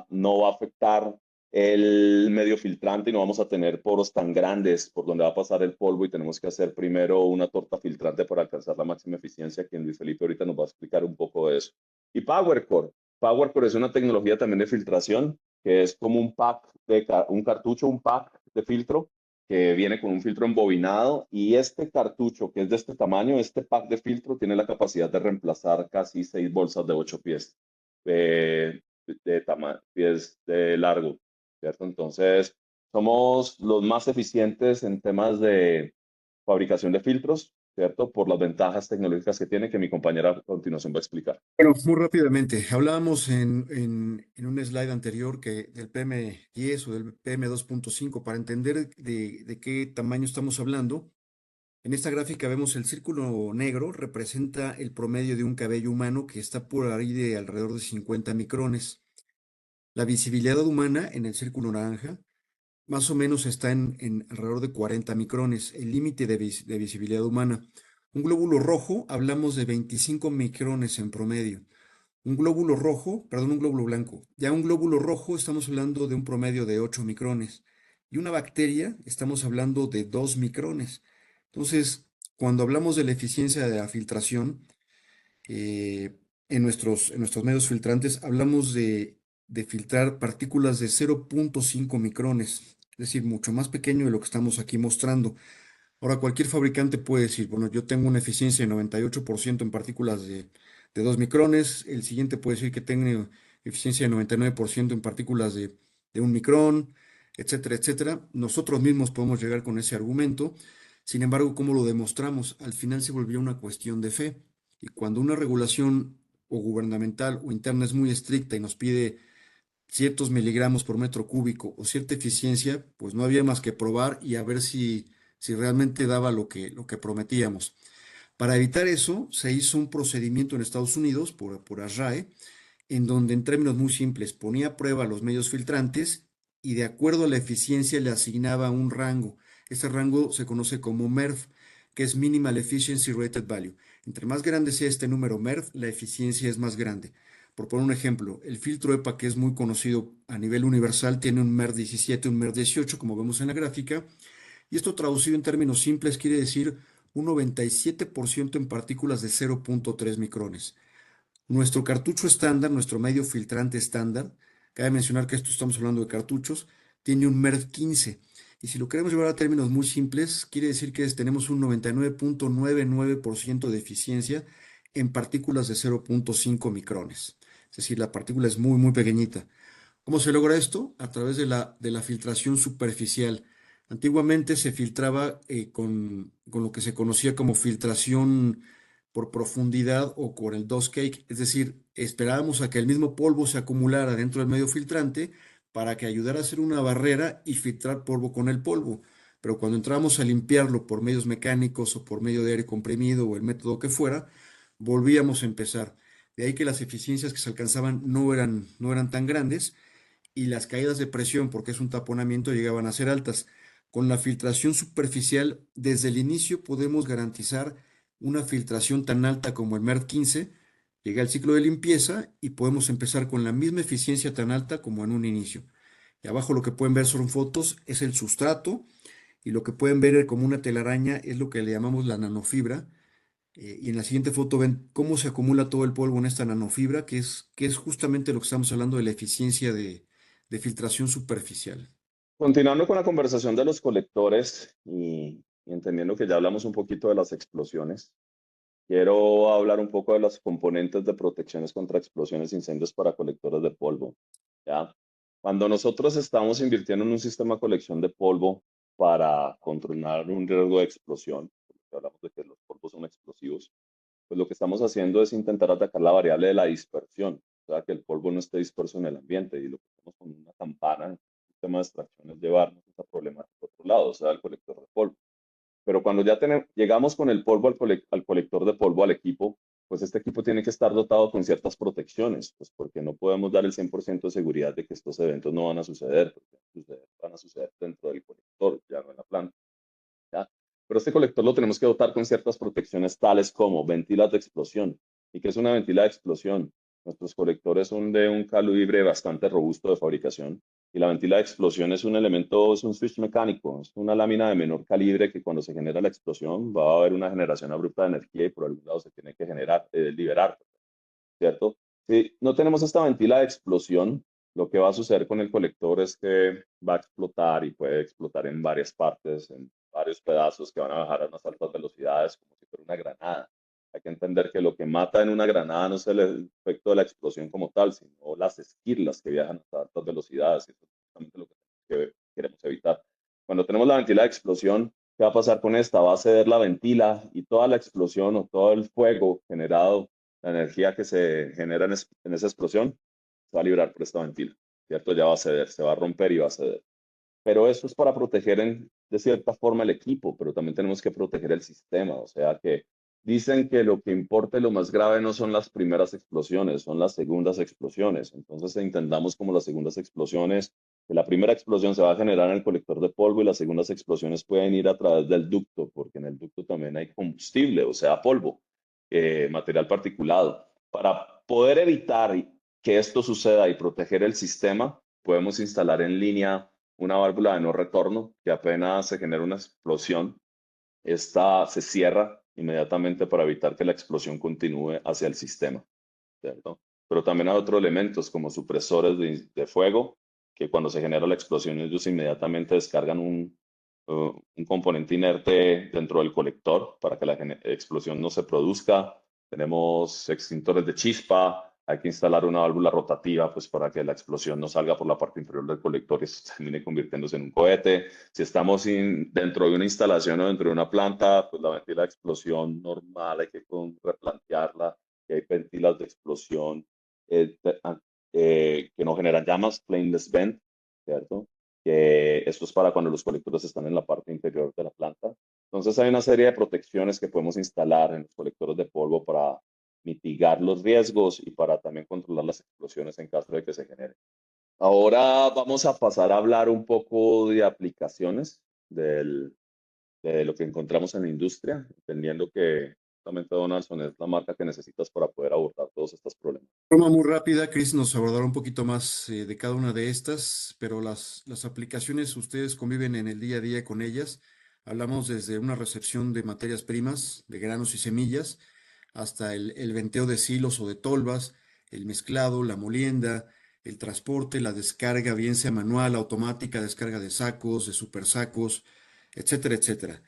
no va a afectar el medio filtrante, y no vamos a tener poros tan grandes por donde va a pasar el polvo, y tenemos que hacer primero una torta filtrante para alcanzar la máxima eficiencia, que Luis Felipe ahorita nos va a explicar un poco de eso. Y PowerCore. PowerCore es una tecnología también de filtración, que es como un pack, un cartucho, un pack de filtro que viene con un filtro embobinado, y este cartucho, que es de este tamaño, este pack de filtro tiene la capacidad de reemplazar casi 6 bolsas de 8 pies pies de largo, ¿cierto? Entonces, somos los más eficientes en temas de fabricación de filtros, ¿cierto? Por las ventajas tecnológicas que tiene, que mi compañera a continuación va a explicar. Bueno, muy rápidamente, hablábamos en un slide anterior que del PM10 o del PM2.5 para entender de qué tamaño estamos hablando. En esta gráfica vemos el círculo negro, representa el promedio de un cabello humano que está por ahí de alrededor de 50 micrones. La visibilidad humana en el círculo naranja más o menos está en alrededor de 40 micrones, el límite de visibilidad humana. Un glóbulo rojo, hablamos de 25 micrones en promedio. Un glóbulo rojo, perdón, un glóbulo blanco. Ya un glóbulo rojo estamos hablando de un promedio de 8 micrones. Y una bacteria estamos hablando de 2 micrones. Entonces, cuando hablamos de la eficiencia de la filtración, en nuestros medios filtrantes, hablamos de filtrar partículas de 0.5 micrones, es decir, mucho más pequeño de lo que estamos aquí mostrando. Ahora, cualquier fabricante puede decir, bueno, yo tengo una eficiencia de 98% en partículas de 2 micrones, el siguiente puede decir que tengo eficiencia de 99% en partículas de 1 micrón, etcétera, etcétera. Nosotros mismos podemos llegar con ese argumento. Sin embargo, ¿cómo lo demostramos? Al final se volvió una cuestión de fe. Y cuando una regulación o gubernamental o interna es muy estricta y nos pide ciertos miligramos por metro cúbico o cierta eficiencia, pues no había más que probar y a ver si realmente daba lo que prometíamos. Para evitar eso, se hizo un procedimiento en Estados Unidos por ASRAE, en donde en términos muy simples ponía a prueba los medios filtrantes y de acuerdo a la eficiencia le asignaba un rango. Este rango se conoce como MERV, que es Minimal Efficiency Rated Value. Entre más grande sea este número MERV, la eficiencia es más grande. Por poner un ejemplo, el filtro EPA, que es muy conocido a nivel universal, tiene un MERV 17, un MERV 18, como vemos en la gráfica, y esto traducido en términos simples quiere decir un 97% en partículas de 0.3 micrones. Nuestro cartucho estándar, nuestro medio filtrante estándar, cabe mencionar que esto estamos hablando de cartuchos, tiene un MERV 15. Y si lo queremos llevar a términos muy simples, quiere decir que tenemos un 99.99% de eficiencia en partículas de 0.5 micrones. Es decir, la partícula es muy, muy pequeñita. ¿Cómo se logra esto? A través de la filtración superficial. Antiguamente se filtraba con lo que se conocía como filtración por profundidad o con el dust cake, es decir, esperábamos a que el mismo polvo se acumulara dentro del medio filtrante para que ayudara a hacer una barrera y filtrar polvo con el polvo. Pero cuando entrábamos a limpiarlo por medios mecánicos o por medio de aire comprimido o el método que fuera, volvíamos a empezar. De ahí que las eficiencias que se alcanzaban no eran tan grandes y las caídas de presión, porque es un taponamiento, llegaban a ser altas. Con la filtración superficial, desde el inicio podemos garantizar una filtración tan alta como el MERV 15, llega el ciclo de limpieza y podemos empezar con la misma eficiencia tan alta como en un inicio. Y abajo lo que pueden ver son fotos, es el sustrato, y lo que pueden ver como una telaraña es lo que le llamamos la nanofibra. Y en la siguiente foto ven cómo se acumula todo el polvo en esta nanofibra, que es justamente lo que estamos hablando de la eficiencia de filtración superficial. Continuando con la conversación de los colectores y entendiendo que ya hablamos un poquito de las explosiones, quiero hablar un poco de los componentes de protecciones contra explosiones e incendios para colectores de polvo, ¿ya? Cuando nosotros estamos invirtiendo en un sistema de colección de polvo para controlar un riesgo de explosión, porque hablamos de que los polvos son explosivos, pues lo que estamos haciendo es intentar atacar la variable de la dispersión, o sea, que el polvo no esté disperso en el ambiente. Y lo que hacemos con una campana, el sistema de extracción, es llevarnos esa problemática a otro lado, o sea, al colector de polvo. Pero cuando ya llegamos con el polvo al colector de polvo, al equipo, pues este equipo tiene que estar dotado con ciertas protecciones, pues porque no podemos dar el 100% de seguridad de que estos eventos no van a suceder, porque van a suceder dentro del colector, ya no en la planta. ¿Ya? Pero este colector lo tenemos que dotar con ciertas protecciones tales como ventilas de explosión. ¿Y qué es una ventila de explosión? Nuestros colectores son de un calibre bastante robusto de fabricación y la ventila de explosión es un elemento, es un switch mecánico, es una lámina de menor calibre que cuando se genera la explosión va a haber una generación abrupta de energía y por algún lado se tiene que liberar, ¿cierto? Si no tenemos esta ventila de explosión, lo que va a suceder con el colector es que va a explotar y puede explotar en varias partes, en varios pedazos que van a bajar a unas altas velocidades, como si fuera una granada. Hay que entender que lo que mata en una granada no es el efecto de la explosión como tal, sino las esquirlas que viajan a altas velocidades. Y eso es justamente lo que queremos evitar. Cuando tenemos la ventila de explosión, ¿qué va a pasar con esta? Va a ceder la ventila y toda la explosión o todo el fuego generado, la energía que se genera en esa explosión, se va a liberar por esta ventila, ¿cierto? Ya va a ceder, se va a romper y va a ceder. Pero eso es para proteger de cierta forma el equipo, pero también tenemos que proteger el sistema. O sea que dicen que lo que importa y lo más grave no son las primeras explosiones, son las segundas explosiones. Entonces intentamos como las segundas explosiones, que la primera explosión se va a generar en el colector de polvo y las segundas explosiones pueden ir a través del ducto, porque en el ducto también hay combustible, o sea, polvo, material particulado. Para poder evitar que esto suceda y proteger el sistema, podemos instalar en línea una válvula de no retorno que apenas se genera una explosión, esta se cierra inmediatamente para evitar que la explosión continúe hacia el sistema, ¿cierto? Pero también hay otros elementos como supresores de fuego, que cuando se genera la explosión ellos inmediatamente descargan un componente inerte dentro del colector para que la explosión no se produzca. Tenemos extintores de chispa, hay que instalar una válvula rotativa pues para que la explosión no salga por la parte inferior del colector y se termine convirtiéndose en un cohete. Si estamos dentro de una instalación o dentro de una planta, pues la ventila de explosión normal hay que replantearla, que hay ventilas de explosión que no generan llamas, flameless vent, ¿cierto? Que esto es para cuando los colectores están en la parte inferior de la planta. Entonces hay una serie de protecciones que podemos instalar en los colectores de polvo para mitigar los riesgos y para también controlar las explosiones en caso de que se generen. Ahora vamos a pasar a hablar un poco de aplicaciones de lo que encontramos en la industria, entendiendo que justamente Donaldson es la marca que necesitas para poder abordar todos estos problemas. De forma muy rápida, Chris nos abordará un poquito más de cada una de estas, pero las aplicaciones ustedes conviven en el día a día con ellas. Hablamos desde una recepción de materias primas, de granos y semillas, hasta el venteo de silos o de tolvas, el mezclado, la molienda, el transporte, la descarga, bien sea manual, automática, descarga de sacos, de super sacos, etcétera, etcétera.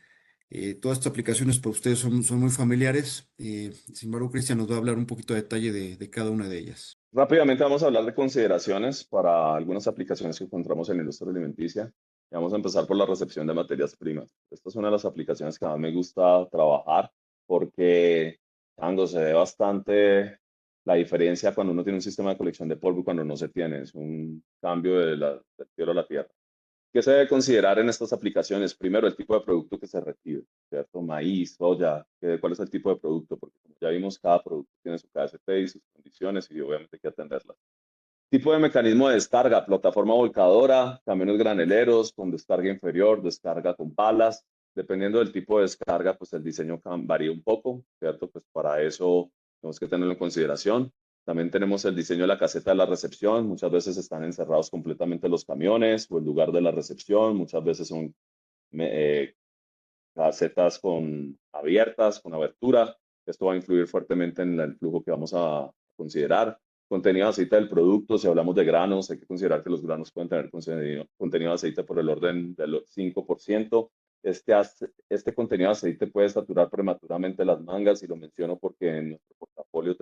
Todas estas aplicaciones para ustedes son muy familiares. Sin embargo, Cristian nos va a hablar un poquito de detalle de cada una de ellas. Rápidamente vamos a hablar de consideraciones para algunas aplicaciones que encontramos en la industria alimenticia. Y vamos a empezar por la recepción de materias primas. Esta es una de las aplicaciones que más me gusta trabajar porque tango se ve bastante la diferencia cuando uno tiene un sistema de colección de polvo y cuando no se tiene. Es un cambio del cielo a la tierra. ¿Qué se debe considerar en estas aplicaciones? Primero, el tipo de producto que se recibe, ¿cierto? Maíz, soya, ¿cuál es el tipo de producto? Porque como ya vimos, cada producto tiene su KST y sus condiciones y obviamente hay que atenderlas. Tipo de mecanismo de descarga, plataforma volcadora, camiones graneleros con descarga inferior, descarga con palas. Dependiendo del tipo de descarga, pues el diseño varía un poco, ¿cierto? Pues para eso tenemos que tenerlo en consideración. También tenemos el diseño de la caseta de la recepción. Muchas veces están encerrados completamente los camiones o el lugar de la recepción. Muchas veces son casetas abiertas, con abertura. Esto va a influir fuertemente en el flujo que vamos a considerar. contenido de aceite del producto. Si hablamos de granos, hay que considerar que los granos pueden tener contenido de aceite por el orden del 5%. Este contenido de aceite puede saturar prematuramente las mangas, y lo menciono porque en nuestro portafolio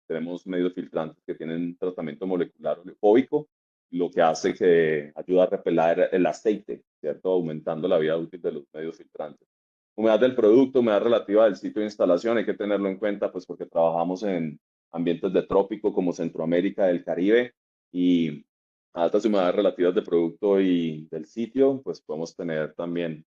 tenemos medios filtrantes que tienen tratamiento molecular oleofóbico, lo que hace que ayuda a repeler el aceite, ¿cierto? Aumentando la vida útil de los medios filtrantes. Humedad del producto, humedad relativa del sitio de instalación, hay que tenerlo en cuenta, pues porque trabajamos en ambientes de trópico como Centroamérica, del Caribe, y altas humedades relativas del producto y del sitio, pues podemos tener también,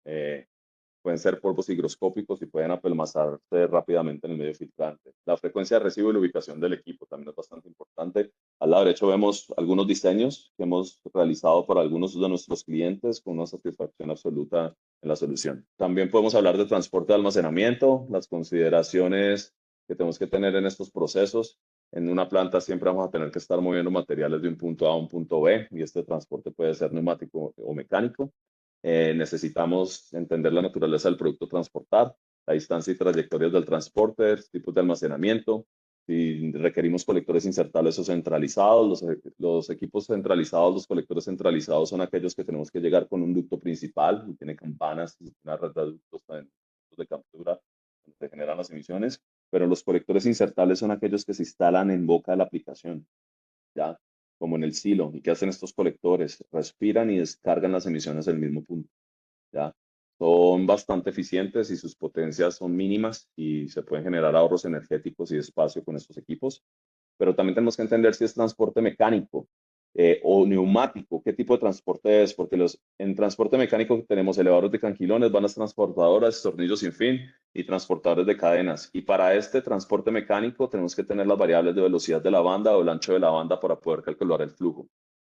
pueden ser polvos higroscópicos y pueden apelmazarse rápidamente en el medio filtrante. La frecuencia de recibo y la ubicación del equipo también es bastante importante. Al lado derecho vemos algunos diseños que hemos realizado para algunos de nuestros clientes con una satisfacción absoluta en la solución. También podemos hablar de transporte de almacenamiento, las consideraciones que tenemos que tener en estos procesos. En una planta siempre vamos a tener que estar moviendo materiales de un punto A a un punto B, y este transporte puede ser neumático o mecánico. Necesitamos entender la naturaleza del producto a transportar, la distancia y trayectorias del transporte, tipos de almacenamiento, si requerimos colectores insertables o centralizados. Los equipos centralizados, los colectores centralizados son aquellos que tenemos que llegar con un ducto principal y tiene campanas y una red de ductos de captura donde se generan las emisiones, pero los colectores insertables son aquellos que se instalan en boca de la aplicación, ¿ya? Como en el silo. ¿Y qué hacen estos colectores? Respiran y descargan las emisiones del mismo punto, ¿ya? Son bastante eficientes y sus potencias son mínimas, y se pueden generar ahorros energéticos y de espacio con estos equipos. Pero también tenemos que entender si es transporte mecánico o neumático, qué tipo de transporte es, porque en transporte mecánico tenemos elevadores de cangilones, bandas transportadoras, tornillos sin fin y transportadores de cadenas. Y para este transporte mecánico tenemos que tener las variables de velocidad de la banda o el ancho de la banda para poder calcular el flujo.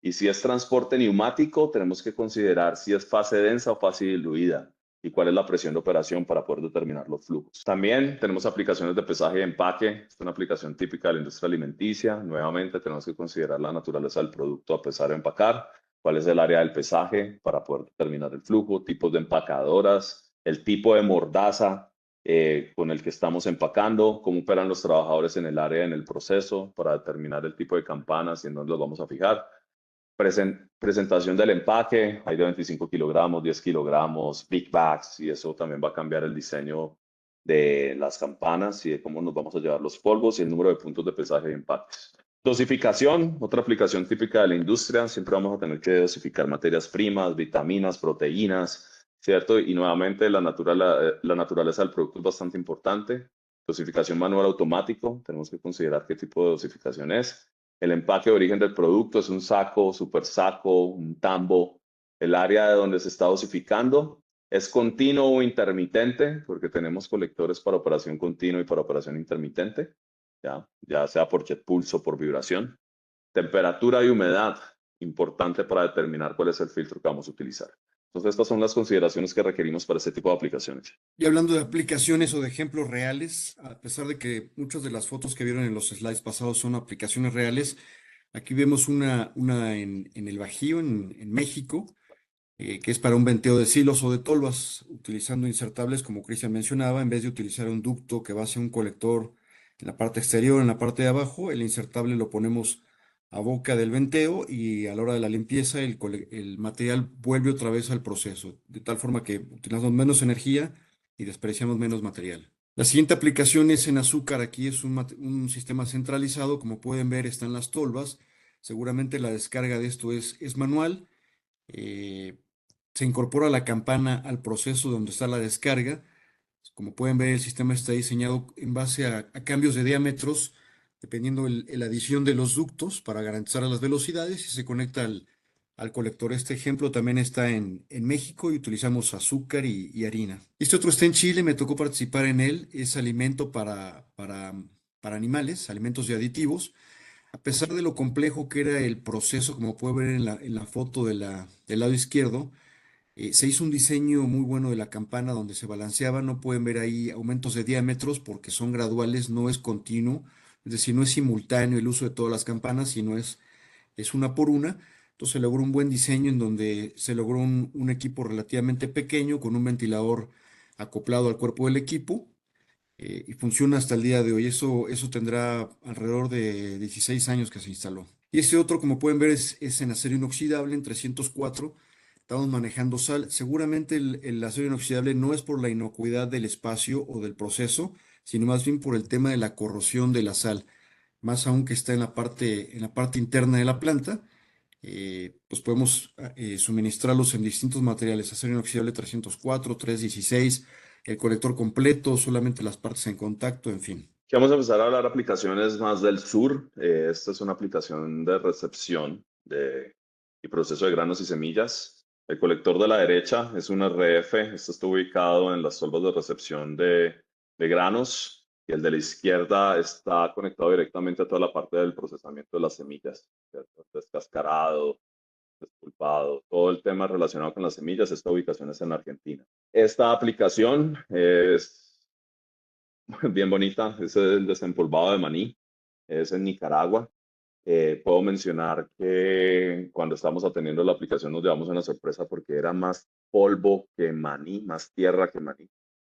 Y si es transporte neumático, tenemos que considerar si es fase densa o fase diluida y cuál es la presión de operación para poder determinar los flujos. También tenemos aplicaciones de pesaje y empaque. Es una aplicación típica de la industria alimenticia. Nuevamente tenemos que considerar la naturaleza del producto a pesar de empacar, cuál es el área del pesaje para poder determinar el flujo, tipos de empacadoras, el tipo de mordaza con el que estamos empacando, cómo operan los trabajadores en el área, en el proceso, para determinar el tipo de campanas y en dónde los vamos a fijar. Presentación del empaque, hay de 25 kilogramos, 10 kilogramos, big bags, y eso también va a cambiar el diseño de las campanas y de cómo nos vamos a llevar los polvos y el número de puntos de pesaje de empaques. Dosificación, otra aplicación típica de la industria. Siempre vamos a tener que dosificar materias primas, vitaminas, proteínas, ¿cierto? Y nuevamente la naturaleza del producto es bastante importante. Dosificación manual automático, tenemos que considerar qué tipo de dosificación es. El empaque de origen del producto es un saco, super saco, un tambo. El área de donde se está dosificando es continuo o intermitente, porque tenemos colectores para operación continua y para operación intermitente, ya sea por jet pulse o por vibración. Temperatura y humedad, importante para determinar cuál es el filtro que vamos a utilizar. Entonces, estas son las consideraciones que requerimos para este tipo de aplicaciones. Y hablando de aplicaciones o de ejemplos reales, a pesar de que muchas de las fotos que vieron en los slides pasados son aplicaciones reales, aquí vemos una en el Bajío, en México, que es para un venteo de silos o de tolvas, utilizando insertables, como Cristian mencionaba. En vez de utilizar un ducto que va hacia un colector en la parte exterior, en la parte de abajo, el insertable lo ponemos a boca del venteo, y a la hora de la limpieza el material vuelve otra vez al proceso, de tal forma que utilizamos menos energía y despreciamos menos material. La siguiente aplicación es en azúcar. Aquí es un sistema centralizado. Como pueden ver, están las tolvas. Seguramente la descarga de esto es manual. Eh, Se incorpora la campana al proceso donde está la descarga. Como pueden ver, el sistema está diseñado en base a cambios de diámetros, dependiendo la adición de los ductos para garantizar las velocidades, y se conecta al colector. Este ejemplo también está en México y utilizamos azúcar y harina. Este otro está en Chile, me tocó participar en él. Es alimento para animales, alimentos y aditivos. A pesar de lo complejo que era el proceso, como puede ver en la foto del lado izquierdo, se hizo un diseño muy bueno de la campana donde se balanceaba. No pueden ver ahí aumentos de diámetros porque son graduales, no es continuo, es decir, no es simultáneo el uso de todas las campanas, sino es una por una. Entonces se logró un buen diseño en donde se logró un equipo relativamente pequeño con un ventilador acoplado al cuerpo del equipo. y funciona hasta el día de hoy. Eso tendrá alrededor de 16 años que se instaló. Y este otro, como pueden ver, es en acero inoxidable en 304. Estamos manejando sal. Seguramente el acero inoxidable no es por la inocuidad del espacio o del proceso, sino más bien por el tema de la corrosión de la sal, más aún que está en la parte interna de la planta. Pues podemos suministrarlos en distintos materiales: acero inoxidable 304, 316, el colector completo, solamente las partes en contacto, en fin. Aquí vamos a empezar a hablar de aplicaciones más del sur. Esta es una aplicación de recepción y proceso de granos y semillas. El colector de la derecha es un RF. Este está ubicado en las tolvas de recepción de granos. Y el de la izquierda está conectado directamente a toda la parte del procesamiento de las semillas, ¿cierto? Descascarado, despulpado, todo el tema relacionado con las semillas. Esta ubicación es en Argentina. Esta aplicación es bien bonita, es el desempolvado de maní, es en Nicaragua. Puedo mencionar que cuando estábamos atendiendo la aplicación nos llevamos una sorpresa porque era más polvo que maní, más tierra que maní.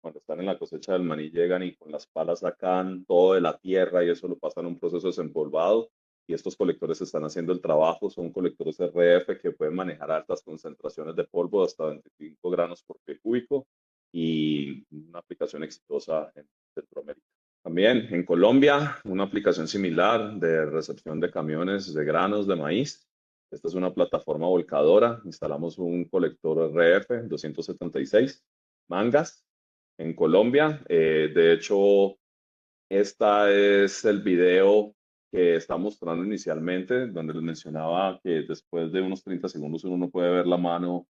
Cuando están en la cosecha del maní llegan y con las palas sacan todo de la tierra y eso lo pasan a un proceso desempolvado, y estos colectores están haciendo el trabajo. Son colectores RF que pueden manejar altas concentraciones de polvo de hasta 25 granos por pie cúbico, y una aplicación exitosa en Centroamérica. También en Colombia, una aplicación similar de recepción de camiones de granos de maíz. Esta es una plataforma volcadora. Instalamos un colector RF 276 mangas en Colombia. De hecho, este es el video que está mostrando inicialmente, donde les mencionaba que después de unos 30 segundos uno no puede ver la mano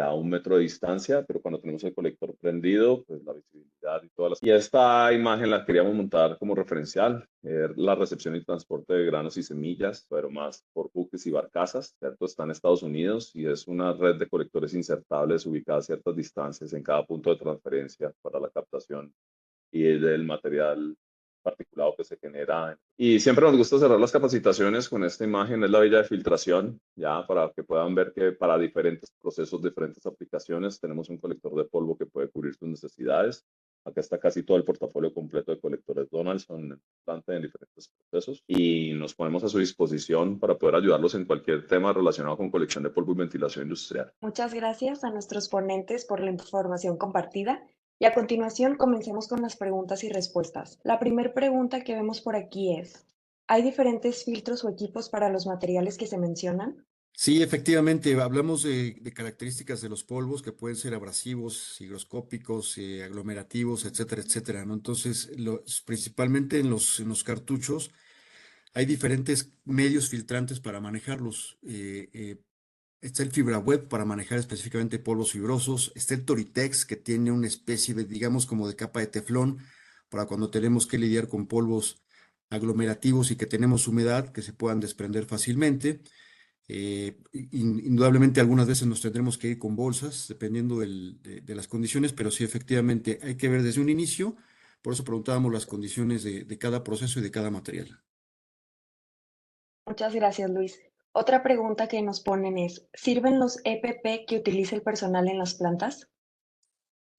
a 1 metro de distancia, pero cuando tenemos el colector prendido, pues la visibilidad y todas las... Y esta imagen la queríamos montar como referencial, la recepción y transporte de granos y semillas, pero más por buques y barcazas, ¿cierto? Está en Estados Unidos y es una red de colectores insertables ubicada a ciertas distancias en cada punto de transferencia para la captación y del material particulado que se genera. Y siempre nos gusta cerrar las capacitaciones con esta imagen. Es la villa de filtración, ya para que puedan ver que para diferentes procesos, diferentes aplicaciones, tenemos un colector de polvo que puede cubrir sus necesidades. Acá está casi todo el portafolio completo de colectores Donaldson en diferentes procesos, y nos ponemos a su disposición para poder ayudarlos en cualquier tema relacionado con colección de polvo y ventilación industrial. Muchas gracias a nuestros ponentes por la información compartida. Y a continuación comencemos con las preguntas y respuestas. La primera pregunta que vemos por aquí es, ¿hay diferentes filtros o equipos para los materiales que se mencionan? Sí, efectivamente, hablamos de características de los polvos que pueden ser abrasivos, higroscópicos, aglomerativos, etcétera, etcétera, ¿no? Entonces, principalmente en los cartuchos hay diferentes medios filtrantes para manejarlos. Está el FibraWeb para manejar específicamente polvos fibrosos. Está el Toritex, que tiene una especie de, digamos, como de capa de teflón para cuando tenemos que lidiar con polvos aglomerativos y que tenemos humedad, que se puedan desprender fácilmente. Indudablemente algunas veces nos tendremos que ir con bolsas, dependiendo de las condiciones, pero sí, efectivamente, hay que ver desde un inicio. Por eso preguntábamos las condiciones de cada proceso y de cada material. Muchas gracias, Luis. Otra pregunta que nos ponen es, ¿sirven los EPP que utiliza el personal en las plantas?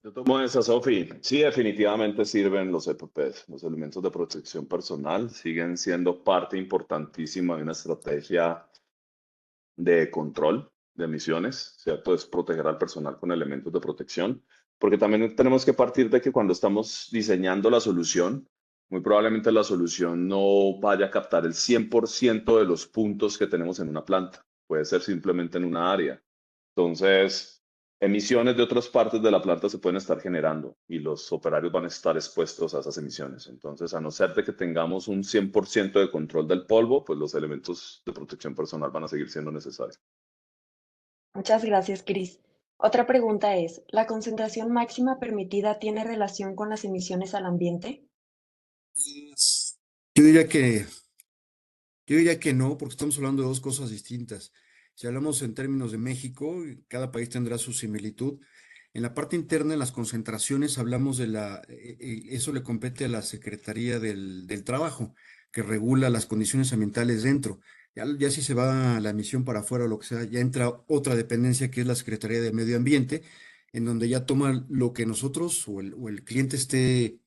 Yo tomo esa, Sofi. Sí, definitivamente sirven los EPPs, los elementos de protección personal. Siguen siendo parte importantísima de una estrategia de control de emisiones, ¿cierto? Es proteger al personal con elementos de protección, porque también tenemos que partir de que cuando estamos diseñando la solución, muy probablemente la solución no vaya a captar el 100% de los puntos que tenemos en una planta. Puede ser simplemente en una área. Entonces, emisiones de otras partes de la planta se pueden estar generando y los operarios van a estar expuestos a esas emisiones. Entonces, a no ser de que tengamos un 100% de control del polvo, pues los elementos de protección personal van a seguir siendo necesarios. Muchas gracias, Cris. Otra pregunta es, ¿la concentración máxima permitida tiene relación con las emisiones al ambiente? Yo diría que, yo diría que no, porque estamos hablando de dos cosas distintas. Si hablamos en términos de México, cada país tendrá su similitud. En la parte interna, en las concentraciones, hablamos eso le compete a la Secretaría del Trabajo, que regula las condiciones ambientales dentro. Ya si se va la emisión para afuera o lo que sea, ya entra otra dependencia que es la Secretaría de Medio Ambiente, en donde ya toma lo que nosotros o el cliente esté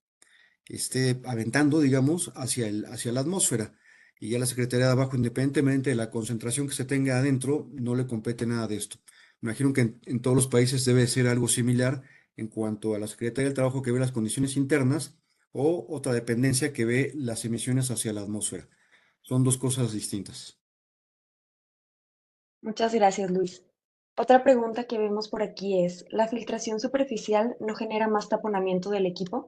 esté aventando, digamos, hacia la atmósfera. Y ya la Secretaría de Abajo, independientemente de la concentración que se tenga adentro, no le compete nada de esto. Me imagino que en todos los países debe ser algo similar en cuanto a la Secretaría del Trabajo que ve las condiciones internas o otra dependencia que ve las emisiones hacia la atmósfera. Son dos cosas distintas. Muchas gracias, Luis. Otra pregunta que vemos por aquí es, ¿la filtración superficial no genera más taponamiento del equipo?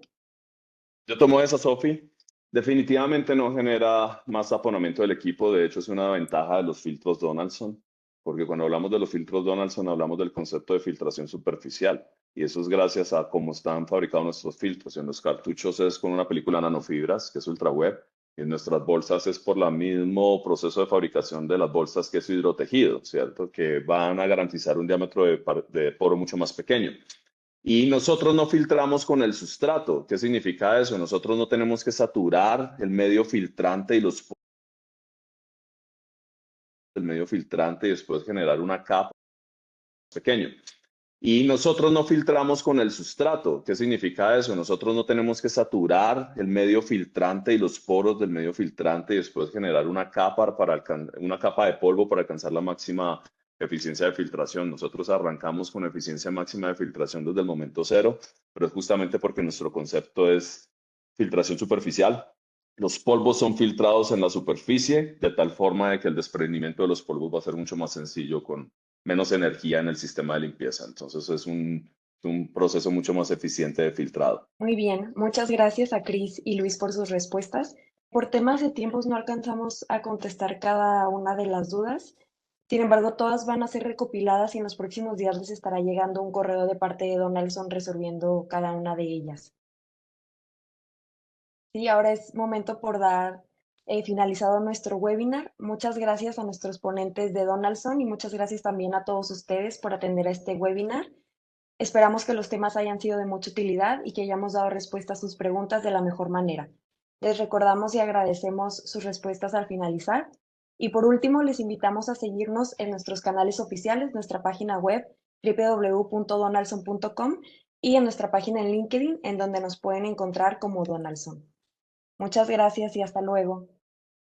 Yo tomo esa, Sofi. Definitivamente no genera más taponamiento del equipo. De hecho, es una ventaja de los filtros Donaldson, porque cuando hablamos de los filtros Donaldson hablamos del concepto de filtración superficial. Y eso es gracias a cómo están fabricados nuestros filtros. En los cartuchos es con una película nanofibras, que es ultraweb. Y en nuestras bolsas es por el mismo proceso de fabricación de las bolsas, que es hidrotejido, ¿cierto? Que van a garantizar un diámetro de poro mucho más pequeño. Y nosotros no filtramos con el sustrato. ¿Qué significa eso? Nosotros no tenemos que saturar el medio filtrante y los del medio filtrante y después generar una capa pequeña. Y nosotros no filtramos con el sustrato. ¿Qué significa eso? Nosotros no tenemos que saturar el medio filtrante y los poros del medio filtrante y después generar una capa una capa de polvo para alcanzar la máxima eficiencia de filtración. Nosotros arrancamos con eficiencia máxima de filtración desde el momento cero, pero es justamente porque nuestro concepto es filtración superficial. Los polvos son filtrados en la superficie de tal forma de que el desprendimiento de los polvos va a ser mucho más sencillo con menos energía en el sistema de limpieza. Entonces es un proceso mucho más eficiente de filtrado. Muy bien, muchas gracias a Cris y Luis por sus respuestas. Por temas de tiempos no alcanzamos a contestar cada una de las dudas. Sin embargo, todas van a ser recopiladas y en los próximos días les estará llegando un correo de parte de Donaldson resolviendo cada una de ellas. Sí, ahora es momento por dar finalizado nuestro webinar. Muchas gracias a nuestros ponentes de Donaldson y muchas gracias también a todos ustedes por atender a este webinar. Esperamos que los temas hayan sido de mucha utilidad y que hayamos dado respuesta a sus preguntas de la mejor manera. Les recordamos y agradecemos sus respuestas al finalizar. Y por último, les invitamos a seguirnos en nuestros canales oficiales, nuestra página web www.donaldson.com y en nuestra página en LinkedIn, en donde nos pueden encontrar como Donaldson. Muchas gracias y hasta luego.